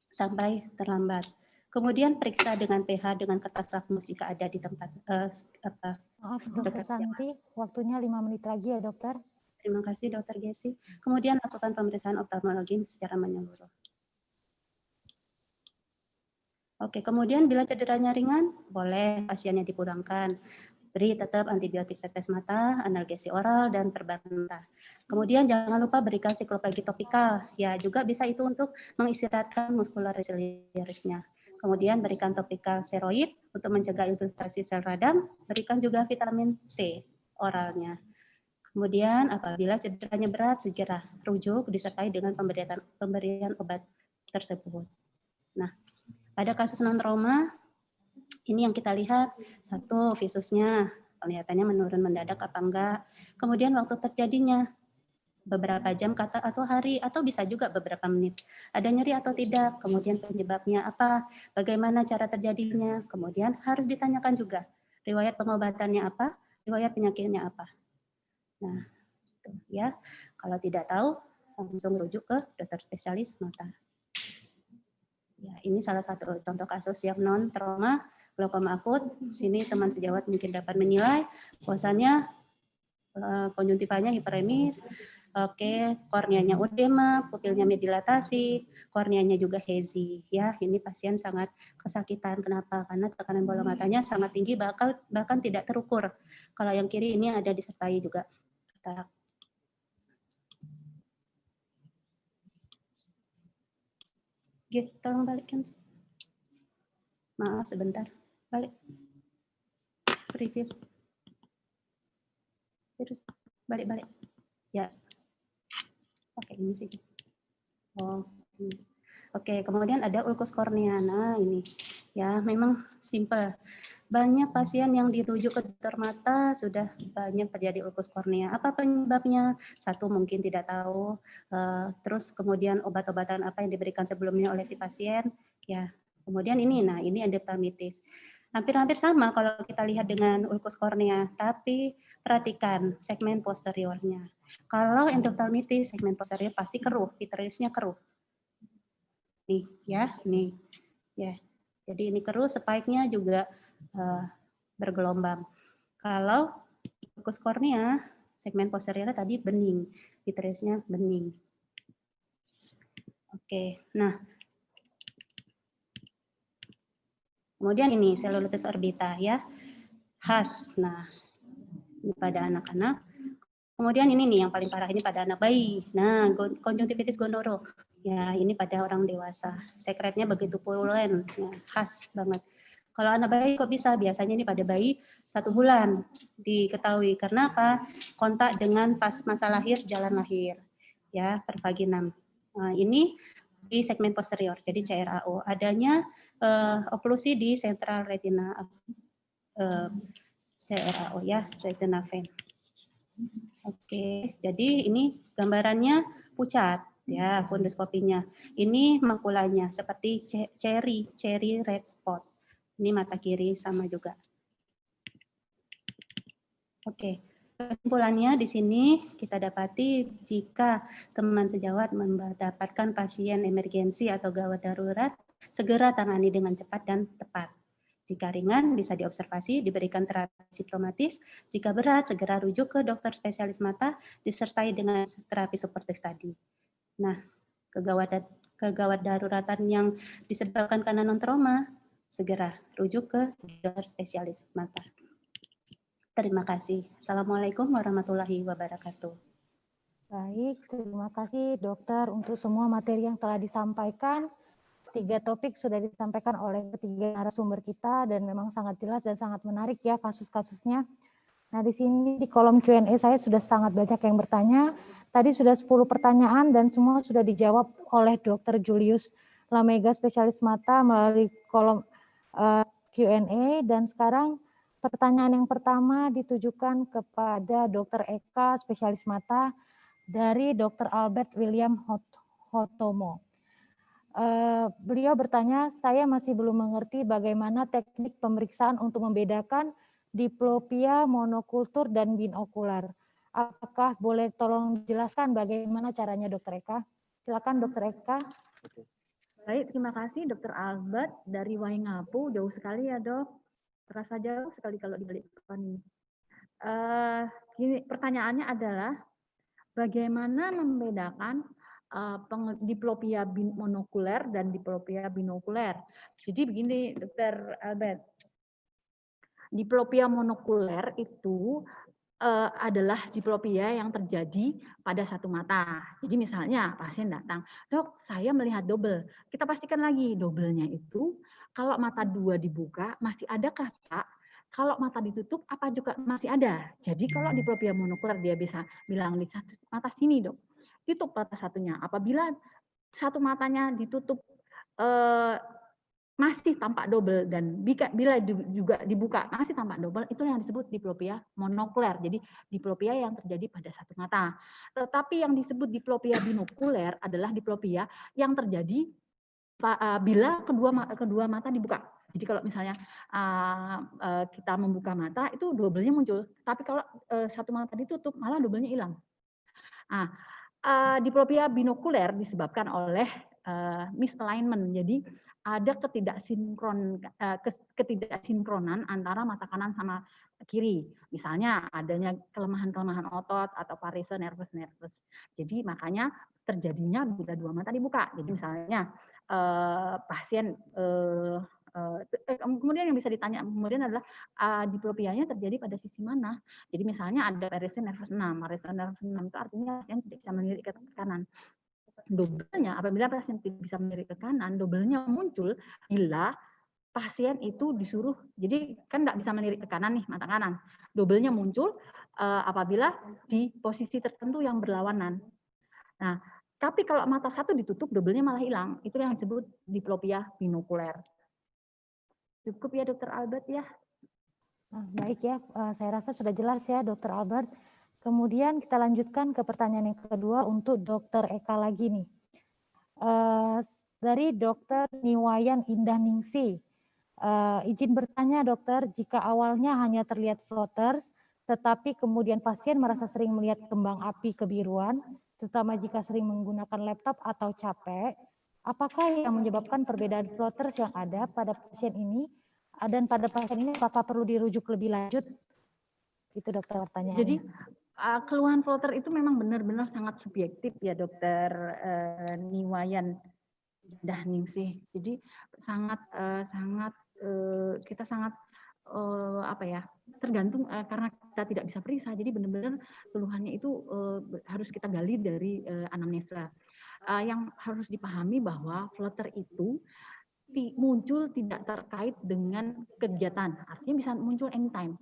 sampai terlambat. Kemudian periksa dengan pH dengan kertas lakmus jika ada di tempat Maaf Dokter Santi, waktunya 5 menit lagi ya dokter. Terima kasih Dokter Gesi. Kemudian lakukan pemeriksaan oftalmologi secara menyeluruh. Oke, kemudian bila cederanya ringan, boleh pasiennya dipulangkan. Beri tetap antibiotik tetes mata, analgesi oral, dan perban mata. Kemudian jangan lupa berikan sikloplegia topikal. Ya, juga bisa itu untuk mengistirahatkan muskular resiliensinya. Kemudian berikan topikal steroid untuk mencegah infiltrasi sel radang. Berikan juga vitamin C oralnya. Kemudian apabila cederanya berat, segera rujuk disertai dengan pemberian obat tersebut. Nah, pada kasus non-trauma, ini yang kita lihat, satu, visusnya kelihatannya menurun mendadak apa enggak. Kemudian waktu terjadinya, beberapa jam atau hari, atau bisa juga beberapa menit. Ada nyeri atau tidak, kemudian penyebabnya apa, bagaimana cara terjadinya, kemudian harus ditanyakan juga, riwayat pengobatannya apa, riwayat penyakitnya apa. Nah, itu ya. Kalau tidak tahu, langsung rujuk ke dokter spesialis mata. Ya, ini salah satu contoh kasus yang non-trauma, glaukoma akut. Sini teman sejawat mungkin dapat menilai bahwasannya konjungtivanya hiperemis, oke, korneanya udema, pupilnya dilatasi, korneanya juga hazy. Ya, ini pasien sangat kesakitan. Kenapa? Karena tekanan bola matanya sangat tinggi, bahkan tidak terukur. Kalau yang kiri ini ada disertai juga katarak. Oke, tolong balikin. Maaf, sebentar. Balik. Previous. Terus balik. Ya. Oke, ini sih. Oh, ini. Oke, kemudian ada ulkus kornea. Nah, ini ya memang simple. Banyak pasien yang dirujuk ke dokter mata sudah banyak terjadi ulkus kornea. Apa penyebabnya? Satu, mungkin tidak tahu. Terus kemudian obat-obatan apa yang diberikan sebelumnya oleh si pasien. Ya, kemudian ini, nah ini endophthalmitis. Hampir-hampir sama kalau kita lihat dengan ulkus kornea, tapi perhatikan segmen posteriornya. Kalau endophthalmitis, segmen posterior pasti keruh, vitreousnya keruh. Nih, ya, nih, ya. Jadi ini keruh, spike-nya juga bergelombang. Kalau ulkus kornea, segmen posteriornya tadi bening, vitreousnya bening. Oke, nah. Kemudian ini selulitis orbita ya, khas. Nah, ini pada anak-anak. Kemudian ini nih yang paling parah, ini pada anak bayi. Nah, konjungtivitis gonoro. Ya, ini pada orang dewasa. Sekretnya begitu pulen, ya, khas banget. Kalau anak bayi kok bisa? Biasanya ini pada bayi 1 bulan diketahui. Karena apa? Kontak dengan pas masa lahir, jalan lahir. Ya, pervaginam. Nah, ini di segmen posterior, jadi CRAO. Adanya oklusi di sentral retina, CRAO ya, retina vein. Oke, jadi ini gambarannya pucat ya, funduskopinya. Ini makulanya seperti cherry red spot. Ini mata kiri sama juga. Oke, kesimpulannya di sini kita dapati jika teman sejawat mendapatkan pasien emergensi atau gawat darurat, segera tangani dengan cepat dan tepat. Jika ringan, bisa diobservasi, diberikan terapi simptomatis. Jika berat, segera rujuk ke dokter spesialis mata, disertai dengan terapi suportif tadi. Nah, kegawat daruratan yang disebabkan karena non-trauma, segera rujuk ke dokter spesialis mata. Terima kasih. Assalamualaikum warahmatullahi wabarakatuh. Baik, terima kasih dokter untuk semua materi yang telah disampaikan. 3 topik sudah disampaikan oleh ketiga narasumber kita dan memang sangat jelas dan sangat menarik ya kasus-kasusnya. Nah, di sini di kolom Q&A saya sudah sangat banyak yang bertanya. Tadi sudah 10 pertanyaan dan semua sudah dijawab oleh Dr. Julius Lamega, spesialis mata melalui kolom Q&A. Dan sekarang pertanyaan yang pertama ditujukan kepada Dr. Eka, spesialis mata dari Dr. Albert William Hotomo. Beliau bertanya, saya masih belum mengerti bagaimana teknik pemeriksaan untuk membedakan diplopia monokultur dan binokular. Apakah boleh tolong jelaskan bagaimana caranya Dr. Eka? Silakan Dr. Eka. Baik, terima kasih Dr. Albert dari Waingapu. Jauh sekali ya dok. Terasa jauh sekali kalau dibalik papan ini. Pertanyaannya adalah bagaimana membedakan diplopia monokuler dan diplopia binokuler. Jadi begini Dr. Albert. Diplopia monokuler itu adalah diplopia yang terjadi pada satu mata. Jadi misalnya pasien datang, dok saya melihat double. Kita pastikan lagi double-nya itu kalau mata dua dibuka masih adakah Pak? Kalau mata ditutup apa juga masih ada. Jadi kalau diplopia monokuler dia bisa bilang di satu mata sini dok, tutup mata satunya. Apabila satu matanya ditutup masih tampak double dan bila juga dibuka masih tampak double, itu yang disebut diplopia monokuler. Jadi diplopia yang terjadi pada satu mata. Tetapi yang disebut diplopia binokuler adalah diplopia yang terjadi bila kedua mata dibuka. Jadi kalau misalnya kita membuka mata itu double-nya muncul, tapi kalau satu mata ditutup malah double-nya hilang. Nah, diplopia binokuler disebabkan oleh misalignment. Jadi ada ketidaksinkronan antara mata kanan sama kiri. Misalnya adanya kelemahan-kelemahan otot atau parese nervus. Jadi makanya terjadinya bila dua mata dibuka. Jadi misalnya pasien kemudian yang bisa ditanya kemudian adalah diplopianya terjadi pada sisi mana. Jadi misalnya ada parese nervus 6. Parese nervus 6 itu artinya pasien tidak bisa melirik ke kanan. Double-nya apabila pasien tidak bisa melirik ke kanan, double-nya muncul bila pasien itu disuruh, jadi kan nggak bisa melirik ke kanan nih mata kanan. Double-nya muncul apabila di posisi tertentu yang berlawanan. Nah, tapi kalau mata satu ditutup, double-nya malah hilang. Itu yang disebut diplopia binokuler. Cukup ya Dokter Albert ya. Baik ya, saya rasa sudah jelas ya Dokter Albert. Kemudian kita lanjutkan ke pertanyaan yang kedua untuk Dokter Eka lagi nih. Dari Dokter Niwayan Indah Ningsi. Izin bertanya dokter, jika awalnya hanya terlihat floaters, tetapi kemudian pasien merasa sering melihat kembang api kebiruan, terutama jika sering menggunakan laptop atau capek, apakah yang menyebabkan perbedaan floaters yang ada pada pasien ini? Dan pada pasien ini apakah perlu dirujuk lebih lanjut? Itu dokter pertanyaannya. Jadi keluhan floater itu memang benar-benar sangat subjektif ya Dokter Niwayan Indah Ningsih. Jadi kita sangat tergantung karena kita tidak bisa periksa. Jadi benar-benar keluhannya itu harus kita gali dari anamnesa. Yang harus dipahami bahwa floater itu muncul tidak terkait dengan kegiatan. Artinya bisa muncul anytime.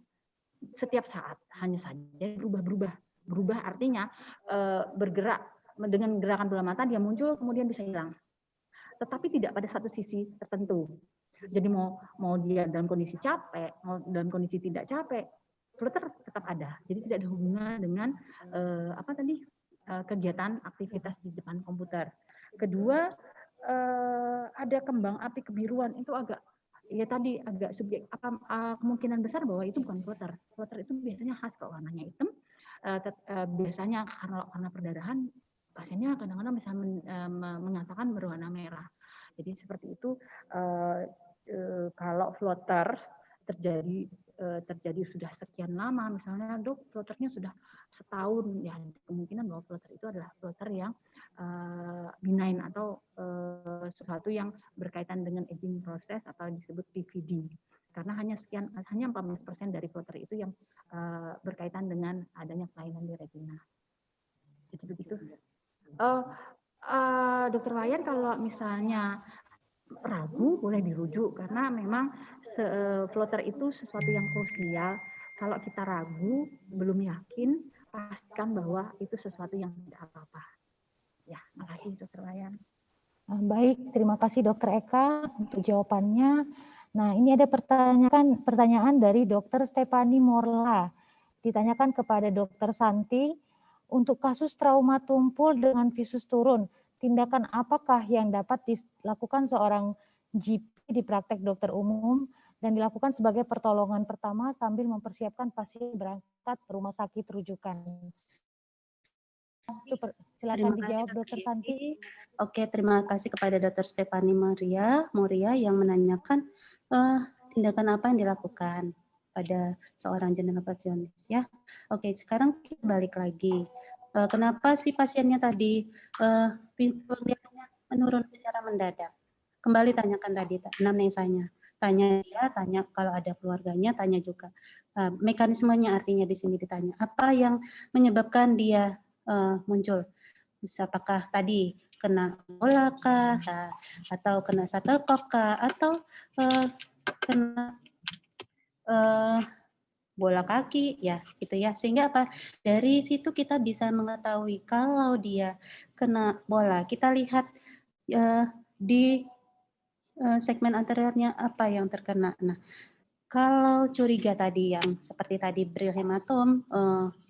Setiap saat, hanya saja berubah-berubah. Berubah artinya bergerak dengan gerakan bola mata dia muncul kemudian bisa hilang. Tetapi tidak pada satu sisi tertentu. Jadi mau dia dalam kondisi capek, mau dalam kondisi tidak capek, flutter tetap ada. Jadi tidak ada hubungan dengan kegiatan aktivitas di depan komputer. Kedua, ada kembang api kebiruan itu agak kemungkinan besar bahwa itu bukan flutter. Flutter itu biasanya khas kalau warnanya hitam. Biasanya karena perdarahan pasiennya kadang-kadang bisa mengatakan berwarna merah. Jadi seperti itu. Kalau floaters terjadi sudah sekian lama, misalnya dok floaternya sudah setahun, ya kemungkinan bahwa floater itu adalah floater yang benign atau sesuatu yang berkaitan dengan aging process atau disebut PVD. Karena hanya 14% dari floater itu yang berkaitan dengan adanya kelainan di retina. Jadi begitu. Dokter Wayan, kalau misalnya ragu boleh dirujuk karena memang floater itu sesuatu yang krusial. Kalau kita ragu, belum yakin, pastikan bahwa itu sesuatu yang tidak apa-apa. Ya, makasih Dokter Wayan. Baik, terima kasih Dokter Eka untuk jawabannya. Nah, ini ada pertanyaan dari Dokter Stefani Morla. Ditanyakan kepada Dokter Santi, untuk kasus trauma tumpul dengan visus turun, tindakan apakah yang dapat dilakukan seorang GP di praktek dokter umum dan dilakukan sebagai pertolongan pertama sambil mempersiapkan pasien berangkat ke rumah sakit rujukan? Silakan dijawab Dokter Santi. Oke, terima kasih kepada Dokter Stefani Moria yang menanyakan tindakan apa yang dilakukan pada seorang general practitioner ya. Oke, sekarang kita balik lagi. Kenapa sih pasiennya tadi penglihatannya menurun secara mendadak? Kembali tanyakan tadi anamnesanya. tanya dia, tanya kalau ada keluarganya, tanya juga. Mekanismenya artinya di sini ditanya, apa yang menyebabkan dia muncul? Apakah tadi kena bola kah, atau kena shuttlecock kah, atau kena bola kaki, ya gitu ya. Sehingga apa? Dari situ kita bisa mengetahui kalau dia kena bola. Kita lihat di segmen anteriornya apa yang terkena. Nah, kalau curiga tadi yang seperti tadi Brill hematom,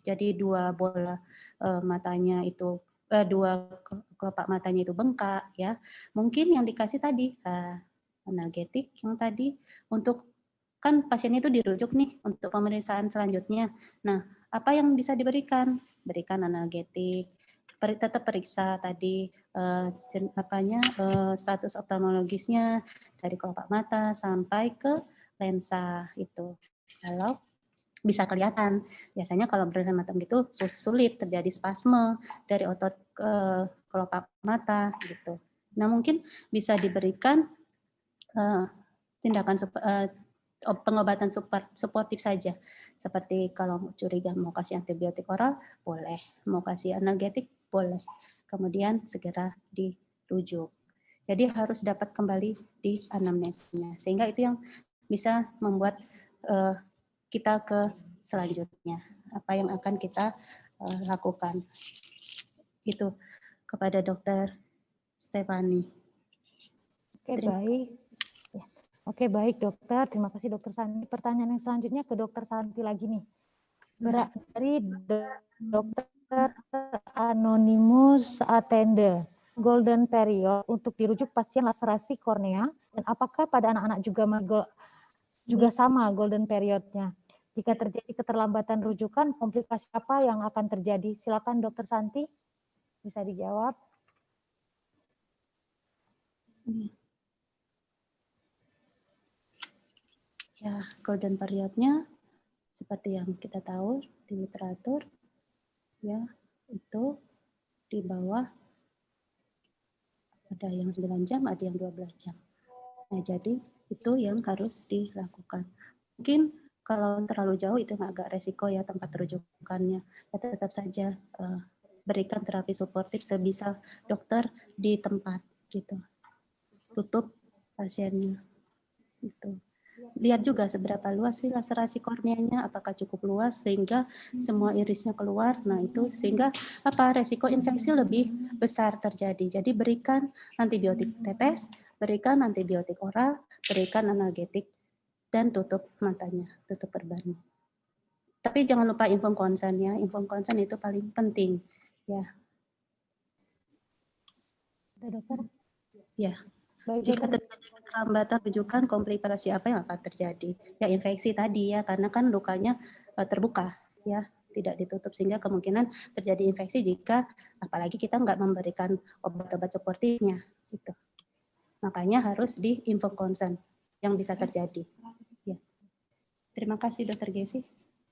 jadi dua bola matanya itu, dua kelopak matanya itu bengkak, ya. Mungkin yang dikasih tadi analgetik yang tadi untuk kan pasiennya itu dirujuk nih untuk pemeriksaan selanjutnya. Nah, apa yang bisa diberikan? Berikan analgetik, tetap periksa tadi status oftalmologisnya dari kelopak mata sampai ke lensa itu. Kalau bisa kelihatan, biasanya kalau berhematom gitu sulit terjadi spasme dari otot kelopak mata gitu. Nah, mungkin bisa diberikan tindakan pengobatan suportif saja. Seperti kalau curiga mau kasih antibiotik oral, boleh. Mau kasih analgetik, boleh. Kemudian segera dirujuk. Jadi harus dapat kembali di anamnesnya. Sehingga itu yang bisa membuat kita ke selanjutnya. Apa yang akan kita lakukan. Itu kepada Dokter Stefani. Oke, baik. Oke, baik dokter. Terima kasih dokter Santi. Pertanyaan yang selanjutnya ke dokter Santi lagi nih. Dari dokter Anonymous Attender. Golden period untuk dirujuk pasien laserasi kornea. Dan apakah pada anak-anak juga sama golden periodnya? Jika terjadi keterlambatan rujukan, komplikasi apa yang akan terjadi? Silakan dokter Santi, bisa dijawab. Ya, golden periodnya seperti yang kita tahu di literatur, ya itu di bawah ada yang 9 jam, ada yang 12 jam. Nah, jadi itu yang harus dilakukan. Mungkin kalau terlalu jauh itu agak resiko ya tempat rujukannya. Ya, tetap saja berikan terapi suportif sebisa dokter di tempat gitu. Tutup pasiennya. Gitu. Lihat juga seberapa luas sih laserasi korneanya, apakah cukup luas sehingga semua irisnya keluar. Nah, itu sehingga resiko infeksi lebih besar terjadi. Jadi berikan antibiotik tetes, berikan antibiotik oral, berikan analgetik dan tutup matanya, tutup perbannya. Tapi jangan lupa inform konsen ya. Inform konsen itu paling penting ya. Dokter? Ya. Baik, jika dokter. terjadi keterlambatan rujukan, komplikasi apa yang akan terjadi? Ya infeksi tadi ya, karena kan lukanya terbuka ya, tidak ditutup sehingga kemungkinan terjadi infeksi jika apalagi kita nggak memberikan obat-obat suportifnya gitu. Makanya harus di inform consent yang bisa terjadi. Ya. Terima kasih Dokter Gesi.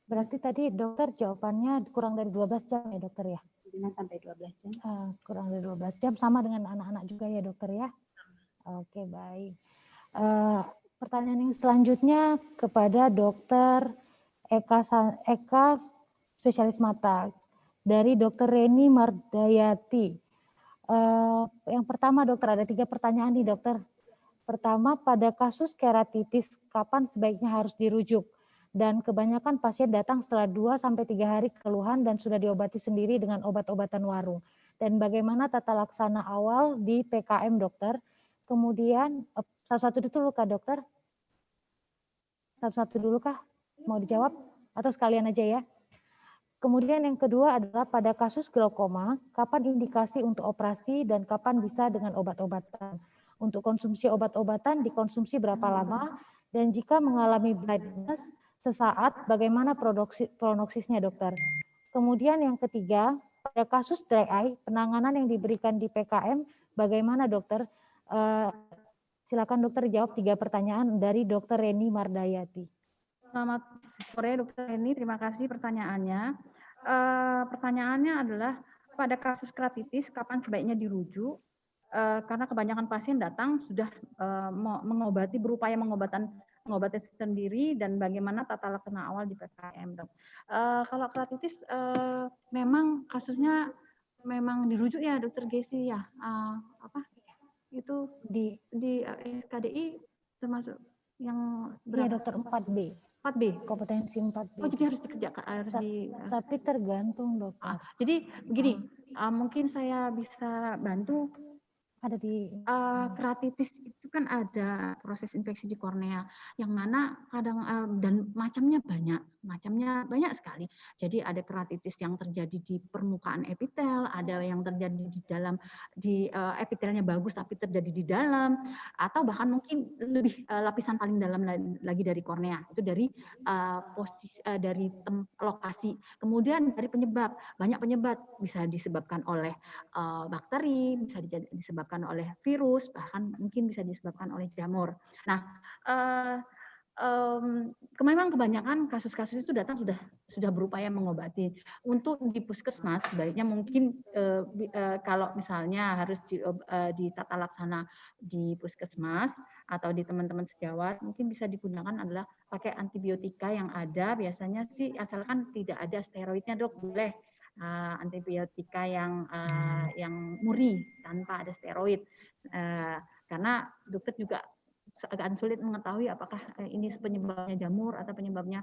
Berarti tadi dokter jawabannya kurang dari 12 jam ya dokter ya? 9 sampai 12 jam. Kurang dari 12 jam, sama dengan anak-anak juga ya dokter ya? Oke, baik. Pertanyaan yang selanjutnya kepada Dokter Eka spesialis mata dari Dokter Reni Mardayati. Yang pertama dokter, ada 3 pertanyaan nih dokter. Pertama, pada kasus keratitis kapan sebaiknya harus dirujuk? Dan kebanyakan pasien datang setelah 2-3 hari keluhan dan sudah diobati sendiri dengan obat-obatan warung. Dan bagaimana tata laksana awal di PKM dokter? Kemudian, satu-satu dulu kah dokter? Satu-satu dulu kah? Mau dijawab? Atau sekalian aja ya? Kemudian yang kedua adalah pada kasus glaukoma, kapan indikasi untuk operasi dan kapan bisa dengan obat-obatan? Untuk konsumsi obat-obatan dikonsumsi berapa lama? Dan jika mengalami blindness sesaat, bagaimana prognosisnya dokter? Kemudian yang ketiga, pada kasus dry eye, penanganan yang diberikan di PKM, bagaimana dokter? Silakan dokter jawab 3 pertanyaan dari Dokter Reni Mardayati. Selamat sore Dokter Reni, terima kasih pertanyaannya. Pertanyaannya adalah pada kasus keratitis kapan sebaiknya dirujuk? karena kebanyakan pasien datang sudah mengobati, berupaya mengobati sendiri, dan bagaimana tata laksana awal di PKM, Dok. Kalau keratitis memang kasusnya memang dirujuk ya, Dokter Gesi ya. Apa itu di SKDI termasuk yang Iya, berapa? dokter 4B. 4B. Kompetensi 4B. Oh, jadi harus dikerjakan, harus tapi tergantung, dokter. Jadi begini, mungkin saya bisa bantu. Ada di keratitis itu kan ada proses infeksi di kornea yang mana kadang dan macamnya banyak sekali. Jadi ada keratitis yang terjadi di permukaan epitel, ada yang terjadi di epitelnya bagus tapi terjadi di dalam, atau bahkan mungkin lebih lapisan paling dalam lagi dari kornea. Itu dari posisi dari lokasi. Kemudian dari penyebab, banyak penyebab, bisa disebabkan oleh bakteri, bisa disebabkan oleh virus, bahkan mungkin bisa disebabkan oleh jamur. Nah, memang kebanyakan kasus-kasus itu datang sudah berupaya mengobati. Untuk di puskesmas sebaiknya mungkin kalau misalnya harus di tata laksana di puskesmas atau di teman-teman sejawat, mungkin bisa digunakan adalah pakai antibiotika yang ada. Biasanya sih asalkan tidak ada steroidnya, Dok, boleh. Antibiotika yang murni tanpa ada steroid, karena dokter juga agak sulit mengetahui apakah ini penyebabnya jamur atau penyebabnya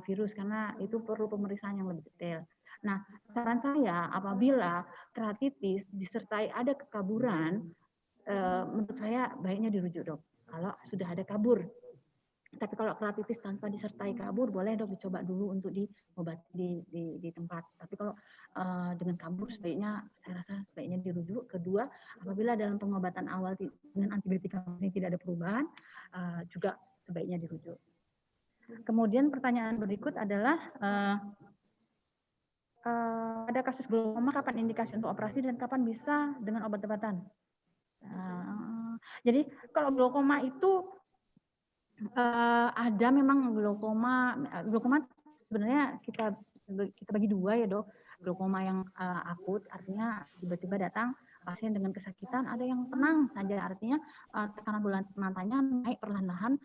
virus, karena itu perlu pemeriksaan yang lebih detail. Nah, saran saya apabila keratitis disertai ada kekaburan, menurut saya baiknya dirujuk, Dok, kalau sudah ada kabur. Tapi kalau keratitis tanpa disertai kabur, boleh, Dok, dicoba dulu untuk diobati di tempat. Tapi kalau dengan kabur, saya rasa sebaiknya dirujuk. Kedua, apabila dalam pengobatan awal dengan antibiotika ini tidak ada perubahan, juga sebaiknya dirujuk. Kemudian pertanyaan berikut adalah, ada kasus glaukoma, kapan indikasi untuk operasi dan kapan bisa dengan obat-obatan? Jadi kalau glaukoma itu ada memang glaukoma sebenarnya kita bagi dua ya, Dok. Glaukoma yang akut, artinya tiba-tiba datang pasien dengan kesakitan, ada yang tenang saja, artinya tekanan bola matanya naik perlahan-lahan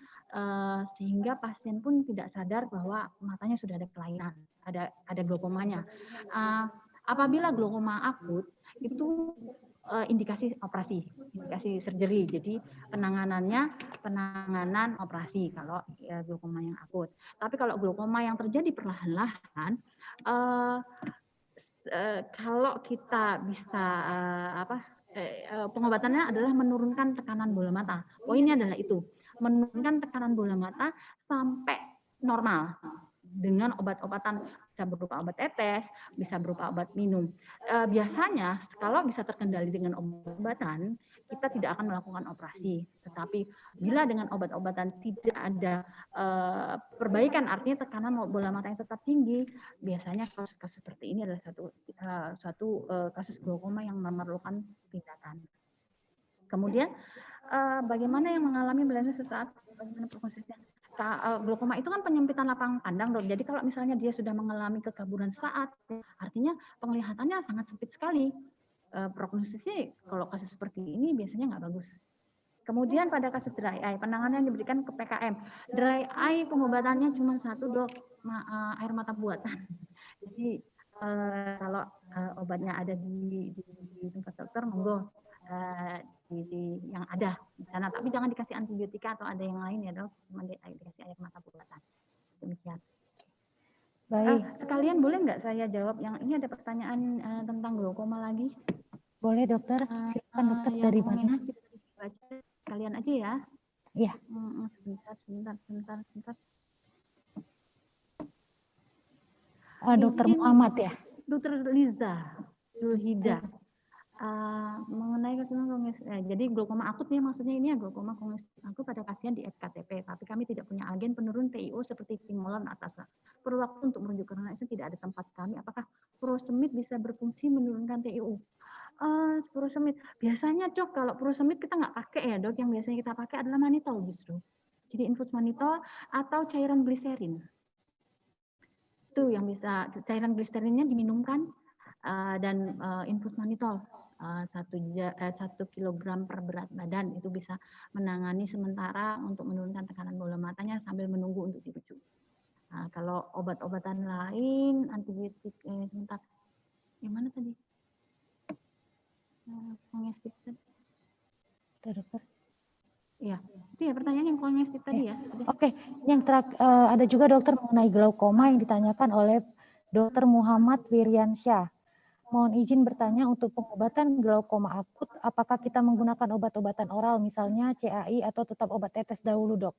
sehingga pasien pun tidak sadar bahwa matanya sudah ada kelainan, ada glaukomanya. Apabila glaukoma akut itu indikasi operasi, indikasi surgery. Jadi penanganan operasi kalau glaukoma yang akut. Tapi kalau glaukoma yang terjadi perlahan-lahan, kalau kita bisa pengobatannya adalah menurunkan tekanan bola mata. Poinnya adalah itu, menurunkan tekanan bola mata sampai normal dengan obat-obatan, bisa berupa obat tetes, bisa berupa obat minum. Biasanya kalau bisa terkendali dengan obat-obatan, kita tidak akan melakukan operasi. Tetapi bila dengan obat-obatan tidak ada perbaikan, artinya tekanan bola mata yang tetap tinggi, biasanya kasus-kasus seperti ini adalah suatu kasus glaukoma yang memerlukan tindakan. Kemudian bagaimana yang mengalami blindness sesaat, bagaimana prognosisnya? Glaukoma itu kan penyempitan lapang pandang, Dok. Jadi kalau misalnya dia sudah mengalami kekaburan saat, artinya penglihatannya sangat sempit sekali. Prognosisnya kalau kasus seperti ini biasanya nggak bagus. Kemudian pada kasus dry eye, penanganan yang diberikan ke PKM. Dry eye pengobatannya cuma satu, Dok, air mata buatan. Jadi kalau obatnya ada di tempat dokter, monggo yang ada di sana, tapi jangan dikasih antibiotika atau ada yang lain ya, Dok, cuma dikasih air mata buatan. Demikian. Baik. Sekalian boleh nggak saya jawab yang ini, ada pertanyaan tentang glaukoma lagi? Boleh, Dokter. Silakan, Dokter, dari mana? Kalian aja ya. Iya. Sebentar. Dokter Muhammad ya. Dokter Liza Zulhida. Mengenai jadi glaukoma akut nih, maksudnya ini ya glaukoma akut pada pasien di FKTP, tapi kami tidak punya agen penurun TiO seperti timolon atasa. Perlu waktu untuk merujuk karena itu tidak ada tempat kami. Apakah furosemid bisa berfungsi menurunkan TiO? Furosemid biasanya, Dok, kalau furosemid kita nggak pakai ya, Dok. Yang biasanya kita pakai adalah manitol justru. Jadi infus manitol atau cairan gliserin. Itu yang bisa, cairan gliserinnya diminumkan dan infus manitol. 1 kilogram per berat badan. Itu bisa menangani sementara untuk menurunkan tekanan bola matanya sambil menunggu untuk dirujuk. Kalau obat-obatan lain, antibiotik, sebentar, yang mana tadi? Kongestif tadi. Dokter. Ya, itu ya pertanyaan yang kongestif tadi ya. Oke, yang ada juga dokter mengenai glaukoma yang ditanyakan oleh Dokter Muhammad Wiryansyah. Mohon izin bertanya, untuk pengobatan glaukoma akut, apakah kita menggunakan obat-obatan oral, misalnya CAI, atau tetap obat tetes dahulu, dok?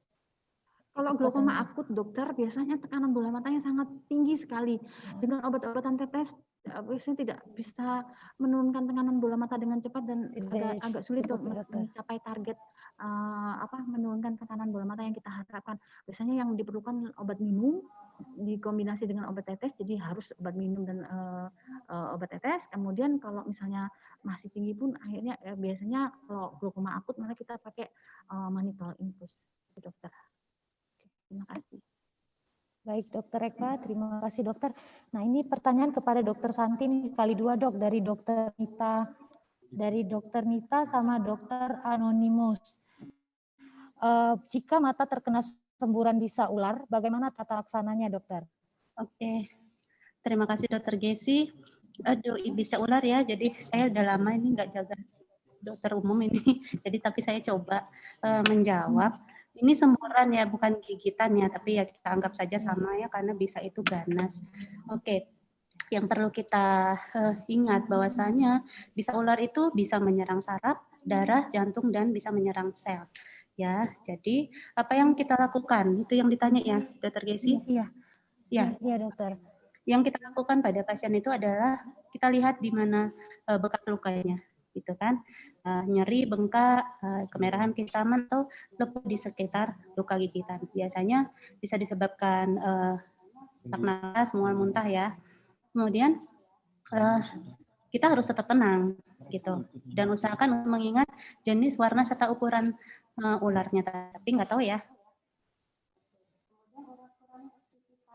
Kalau glaukoma akut, dokter, biasanya tekanan bola matanya sangat tinggi sekali. Dengan obat-obatan tetes, biasanya tidak bisa menurunkan tekanan bola mata dengan cepat dan agak sulit untuk mencapai target menurunkan tekanan bola mata yang kita harapkan. Biasanya yang diperlukan obat minum dikombinasi dengan obat tetes, jadi harus obat minum dan obat tetes. Kemudian kalau misalnya masih tinggi pun akhirnya biasanya kalau glaukoma akut malah kita pakai mannitol infus, dokter. Terima kasih. Baik, Dokter Eka, terima kasih dokter. Nah, ini pertanyaan kepada Dokter Santi nih, kali dua, dok, dari Dokter Nita sama Dokter Anonimus. Jika mata terkena semburan bisa ular, bagaimana tata laksananya, dokter? Oke, terima kasih Dokter Gesi. Aduh, bisa ular ya, jadi saya udah lama ini nggak jaga dokter umum ini, jadi tapi saya coba menjawab. Ini semburan ya, bukan gigitan ya, tapi ya kita anggap saja sama ya, karena bisa itu ganas. Oke, yang perlu kita ingat bahwasanya bisa ular itu bisa menyerang saraf, darah, jantung, dan bisa menyerang sel. Ya, jadi apa yang kita lakukan? Itu yang ditanya ya, Dokter Gesi? Iya. Ya. Iya, dokter. Yang kita lakukan pada pasien itu adalah kita lihat di mana bekas lukanya, gitu kan? Nyeri, bengkak, kemerahan kehitaman, atau lepuh di sekitar luka gigitan. Biasanya bisa disebabkan sesak napas, mual muntah ya. Kemudian kita harus tetap tenang, gitu. Dan usahakan mengingat jenis, warna, serta ukuran ularnya. Tapi nggak tahu ya.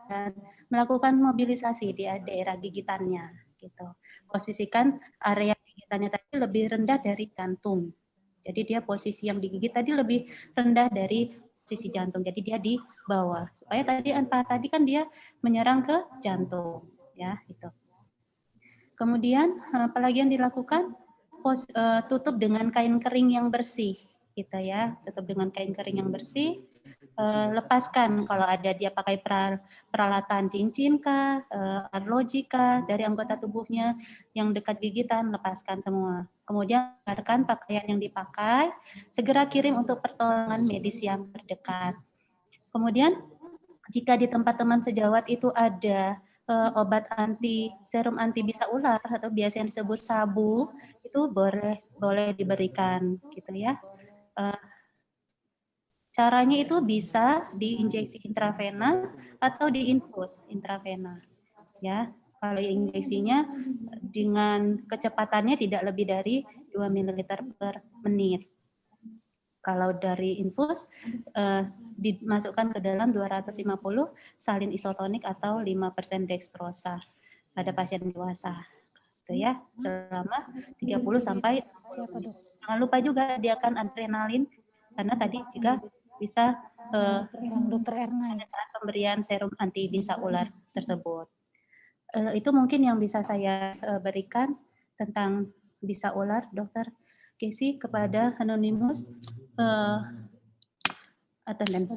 Dan melakukan mobilisasi di daerah gigitannya, gitu. Posisikan area gigitannya tadi lebih rendah dari jantung. Jadi dia posisi yang digigit tadi lebih rendah dari posisi jantung. Jadi dia di bawah. Supaya tadi kan dia menyerang ke jantung, ya, itu. Kemudian apalagi yang dilakukan? Tutup dengan kain kering yang bersih, gitu ya. Tutup dengan kain kering yang bersih. Lepaskan kalau ada dia pakai peralatan cincin kah, arloji kah, dari anggota tubuhnya yang dekat gigitan, lepaskan semua. Kemudian biarkan pakaian yang dipakai, segera kirim untuk pertolongan medis yang terdekat. Kemudian jika di tempat teman sejawat itu ada obat serum anti bisa ular atau biasa yang disebut sabu, itu boleh diberikan, gitu ya. Caranya itu bisa diinjeksi intravena atau diinfus intravena. Ya, kalau injeksinya dengan kecepatannya tidak lebih dari 2 ml per menit. Kalau dari infus dimasukkan ke dalam 250 salin isotonik atau 5% dextrosa pada pasien dewasa. Itu ya, selama 30 sampai. Jangan lupa juga sediakan adrenalin karena tadi juga bisa Dokter Erna pada saat pemberian serum anti bisa ular tersebut. Itu mungkin yang bisa saya berikan tentang bisa ular, Dokter Gesi, kepada Anonimus attendance.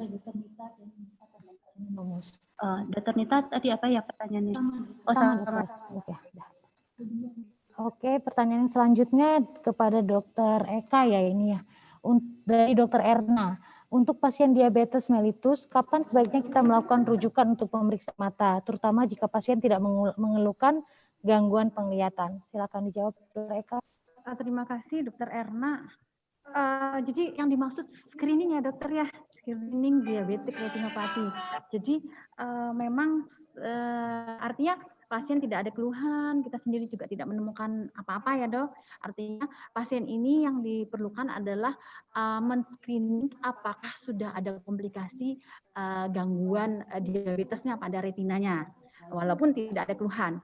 Dokter Nita tadi apa ya pertanyaannya? Sama. Oke, pertanyaan selanjutnya kepada Dokter Eka ya ini ya. Dari Dokter Erna. Untuk pasien diabetes mellitus, kapan sebaiknya kita melakukan rujukan untuk pemeriksaan mata, terutama jika pasien tidak mengeluhkan gangguan penglihatan? Silakan dijawab, Dokter Eka. Terima kasih, Dokter Erna. Jadi yang dimaksud screening ya, dokter ya, screening diabetes retinopati. Jadi memang artinya pasien tidak ada keluhan, kita sendiri juga tidak menemukan apa-apa ya dok. Artinya pasien ini yang diperlukan adalah men-screening apakah sudah ada komplikasi gangguan diabetesnya pada retinanya, walaupun tidak ada keluhan.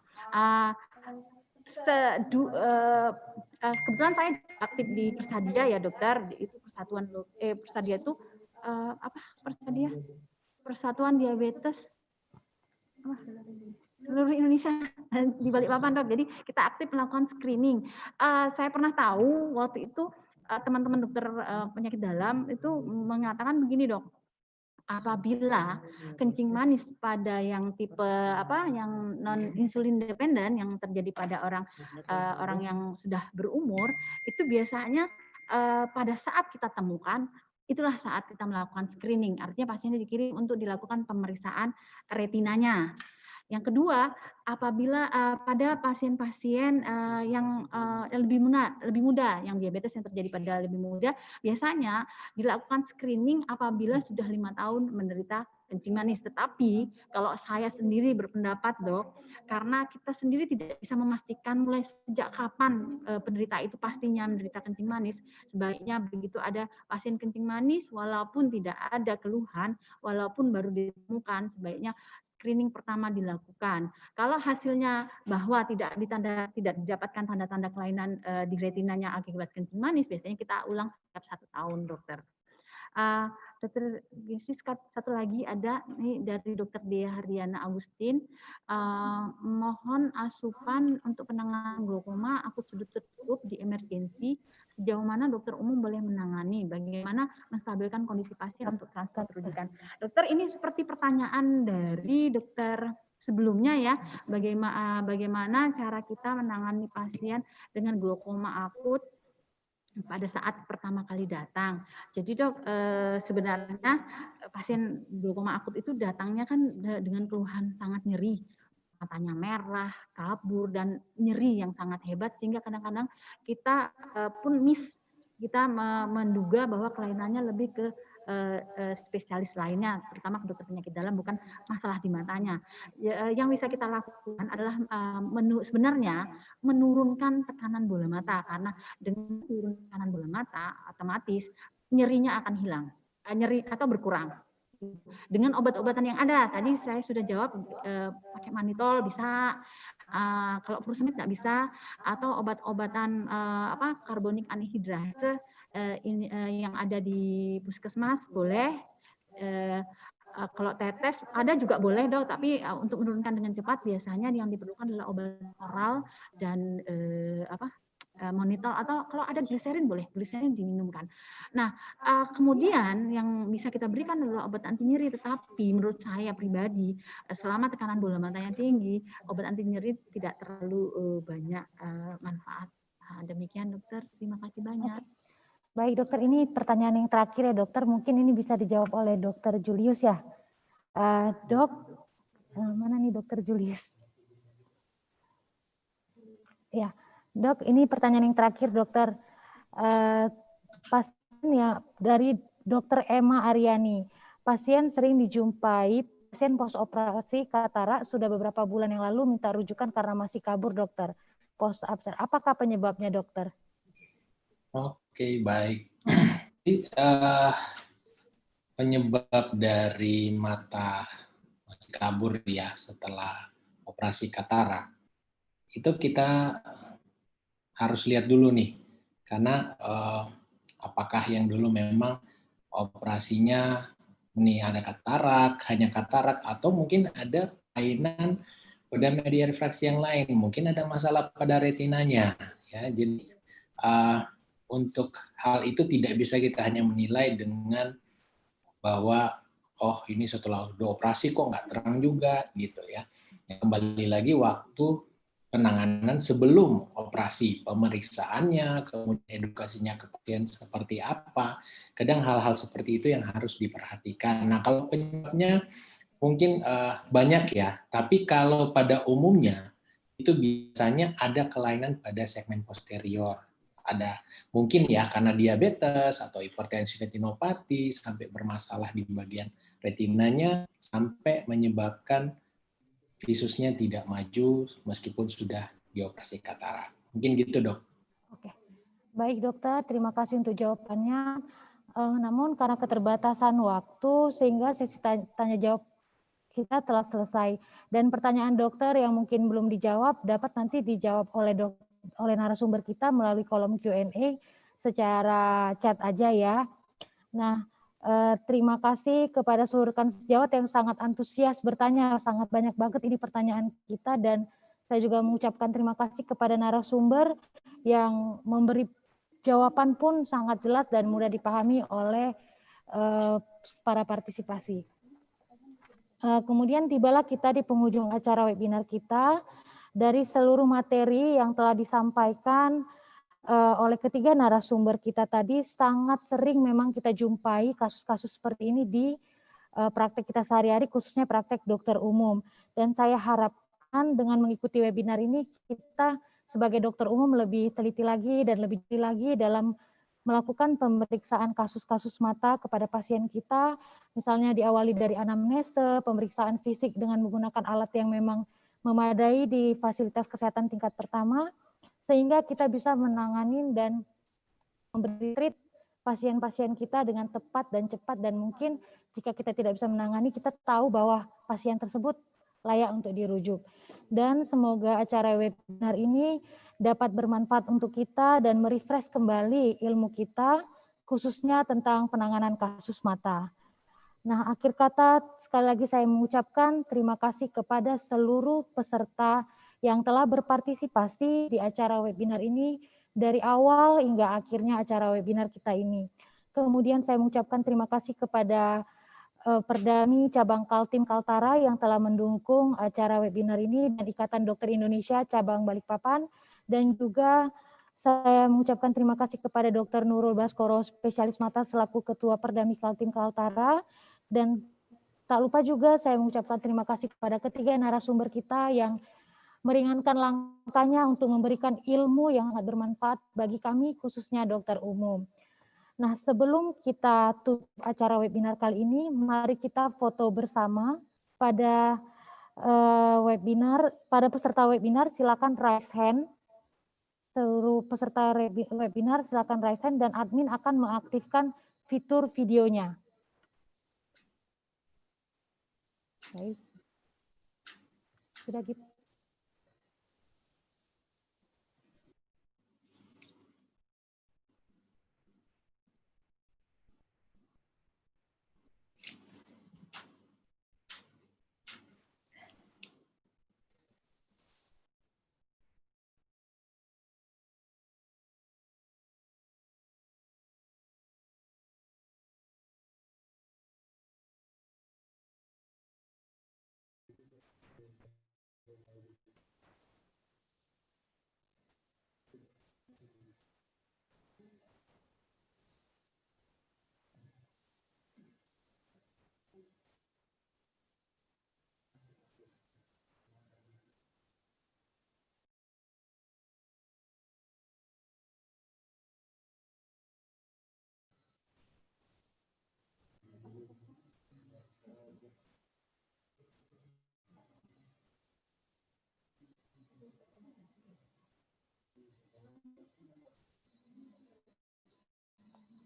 kebetulan saya aktif di Persadia ya dokter, itu Persadia itu apa Persadia? Persatuan Diabetes seluruh Indonesia di Balikpapan dok. Jadi kita aktif melakukan screening. Saya pernah tahu waktu itu teman-teman dokter penyakit dalam itu mengatakan begini dok, apabila kencing manis pada yang tipe yang non insulin dependen yang terjadi pada orang yang sudah berumur, itu biasanya pada saat kita temukan itulah saat kita melakukan screening, artinya pasiennya dikirim untuk dilakukan pemeriksaan retinanya. Yang kedua, apabila pada pasien-pasien yang lebih muda, yang diabetes yang terjadi pada lebih muda, biasanya dilakukan screening apabila sudah 5 tahun menderita kencing manis. Tetapi kalau saya sendiri berpendapat dok, karena kita sendiri tidak bisa memastikan mulai sejak kapan penderita itu pastinya menderita kencing manis, sebaiknya begitu ada pasien kencing manis, walaupun tidak ada keluhan, walaupun baru ditemukan, sebaiknya screening pertama dilakukan. Kalau hasilnya bahwa tidak didapatkan tanda-tanda kelainan di retinanya akibat kencing manis, biasanya kita ulang setiap 1 tahun, dokter. Dokter Gesi, satu lagi ada nih dari Dokter Dea Hardiana Agustin, mohon asupan untuk penanganan glaukoma akut sudut tertutup di emergensi, sejauh mana dokter umum boleh menangani, bagaimana menstabilkan kondisi pasien untuk transfer rujukan. Dokter, ini seperti pertanyaan dari dokter sebelumnya ya, bagaimana cara kita menangani pasien dengan glaukoma akut pada saat pertama kali datang. Jadi dok, sebenarnya pasien glaukoma akut itu datangnya kan dengan keluhan sangat nyeri, matanya merah, kabur, dan nyeri yang sangat hebat, sehingga kadang-kadang kita pun kita menduga bahwa kelainannya lebih ke spesialis lainnya, terutama ke dokter penyakit dalam, bukan masalah di matanya. Yang bisa kita lakukan adalah sebenarnya menurunkan tekanan bola mata, karena dengan turun tekanan bola mata otomatis nyerinya akan hilang, nyeri atau berkurang. Dengan obat-obatan yang ada, tadi saya sudah jawab, pakai mannitol bisa, kalau furosemid nggak bisa, atau obat-obatan karbonik anhidrase yang ada di puskesmas boleh. Kalau tetes ada juga boleh dok, tapi untuk menurunkan dengan cepat biasanya yang diperlukan adalah obat oral dan monitor, atau kalau ada gliserin boleh gliserin diminumkan. Nah, kemudian yang bisa kita berikan adalah obat anti nyeri, tetapi menurut saya pribadi selama tekanan bola matanya tinggi, obat anti nyeri tidak terlalu banyak manfaat. Demikian dokter, terima kasih banyak. Baik dokter, ini pertanyaan yang terakhir ya dokter, mungkin ini bisa dijawab oleh dokter Julius ya. Dok, mana nih dokter Julius? Ya, dok, ini pertanyaan yang terakhir dokter. Pasien ya dari dokter Emma Aryani, pasien sering dijumpai pasien post-operasi katarak sudah beberapa bulan yang lalu minta rujukan karena masih kabur dokter. Post-absen, apakah penyebabnya dokter? Oke, baik. Penyebab dari mata kabur ya setelah operasi katarak, itu kita harus lihat dulu nih, karena apakah yang dulu memang operasinya ini ada katarak, hanya katarak, atau mungkin ada kelainan pada media refraksi yang lain, mungkin ada masalah pada retinanya, ya. Jadi untuk hal itu tidak bisa kita hanya menilai dengan bahwa oh ini setelah operasi kok nggak terang juga gitu ya. Kembali lagi waktu penanganan sebelum operasi, pemeriksaannya, kemudian edukasinya ke pasien seperti apa. Kadang hal-hal seperti itu yang harus diperhatikan. Nah kalau penyebabnya mungkin banyak ya, tapi kalau pada umumnya itu biasanya ada kelainan pada segmen posterior. Ada mungkin ya karena diabetes atau hipertensi retinopati sampai bermasalah di bagian retinanya sampai menyebabkan visusnya tidak maju meskipun sudah dioperasi katarak. Mungkin gitu dok. Oke, baik dokter, terima kasih untuk jawabannya. Namun karena keterbatasan waktu sehingga sesi tanya jawab kita telah selesai. Dan pertanyaan dokter yang mungkin belum dijawab dapat nanti dijawab oleh dokter oleh narasumber kita melalui kolom Q&A secara chat aja ya. Nah, terima kasih kepada seluruh rekan sejawat yang sangat antusias bertanya, sangat banyak banget ini pertanyaan kita, dan saya juga mengucapkan terima kasih kepada narasumber yang memberi jawaban pun sangat jelas dan mudah dipahami oleh para partisipasi. Kemudian tibalah kita di penghujung acara webinar kita. Dari seluruh materi yang telah disampaikan oleh ketiga narasumber kita tadi, sangat sering memang kita jumpai kasus-kasus seperti ini di praktek kita sehari-hari, khususnya praktek dokter umum. Dan saya harapkan dengan mengikuti webinar ini, kita sebagai dokter umum lebih teliti lagi dan lebih teliti lagi dalam melakukan pemeriksaan kasus-kasus mata kepada pasien kita, misalnya diawali dari anamnese, pemeriksaan fisik dengan menggunakan alat yang memang memadai di fasilitas kesehatan tingkat pertama, sehingga kita bisa menangani dan memberi treat pasien-pasien kita dengan tepat dan cepat, dan mungkin jika kita tidak bisa menangani, kita tahu bahwa pasien tersebut layak untuk dirujuk. Dan semoga acara webinar ini dapat bermanfaat untuk kita dan merefresh kembali ilmu kita, khususnya tentang penanganan kasus mata. Nah, akhir kata sekali lagi saya mengucapkan terima kasih kepada seluruh peserta yang telah berpartisipasi di acara webinar ini dari awal hingga akhirnya acara webinar kita ini. Kemudian saya mengucapkan terima kasih kepada Perdami Cabang Kaltim Kaltara yang telah mendukung acara webinar ini, dan Ikatan Dokter Indonesia Cabang Balikpapan, dan juga saya mengucapkan terima kasih kepada Dr. Nurul Baskoro, spesialis mata selaku Ketua Perdami Kaltim Kaltara. Dan tak lupa juga saya mengucapkan terima kasih kepada ketiga narasumber kita yang meringankan langkahnya untuk memberikan ilmu yang sangat bermanfaat bagi kami, khususnya dokter umum. Nah, sebelum kita tutup acara webinar kali ini, mari kita foto bersama pada pada peserta webinar. Silakan raise hand. Seluruh peserta webinar silakan raise hand dan admin akan mengaktifkan fitur videonya. Baik. Sudah gitu.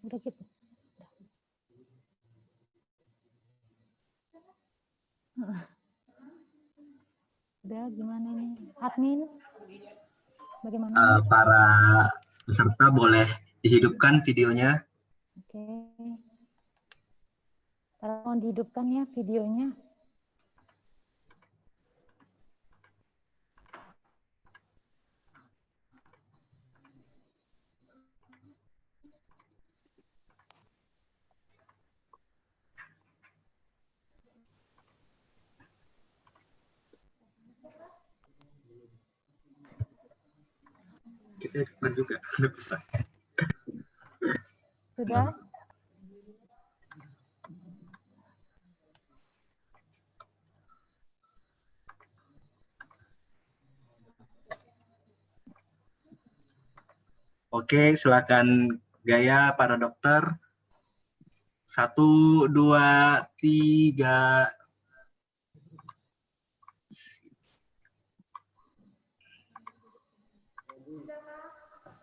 Udah gitu. Udah gimana nih? Admin? Bagaimana? Para peserta boleh dihidupkan videonya. Oke. Tolong dihidupkan ya videonya. Kita hidupkan juga, udah bisa. Sudah? Oke, silakan gaya para dokter. 1, 2, 3.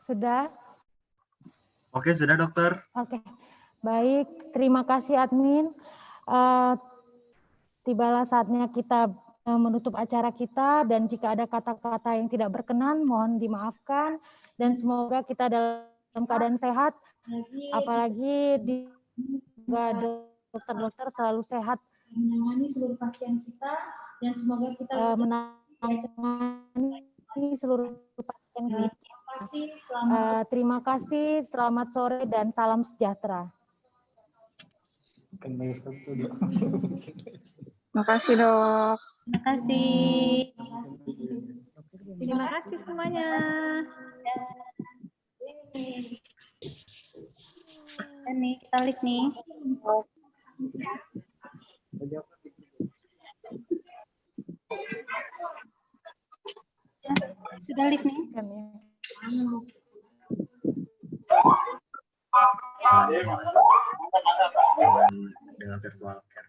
Sudah? Oke, sudah dokter. Oke. Baik, terima kasih admin. Tibalah saatnya kita menutup acara kita, dan jika ada kata-kata yang tidak berkenan mohon dimaafkan, dan semoga kita dalam keadaan sehat, apalagi dokter-dokter selalu sehat menangani seluruh pasien kita, dan semoga kita menangani seluruh pasien kita. Terima kasih, selamat sore dan salam sejahtera. Terima kasih, Dok. Terima kasih. Terima kasih semuanya. Nih, kita lihat nih. Sudah live nih. Dengan virtual care.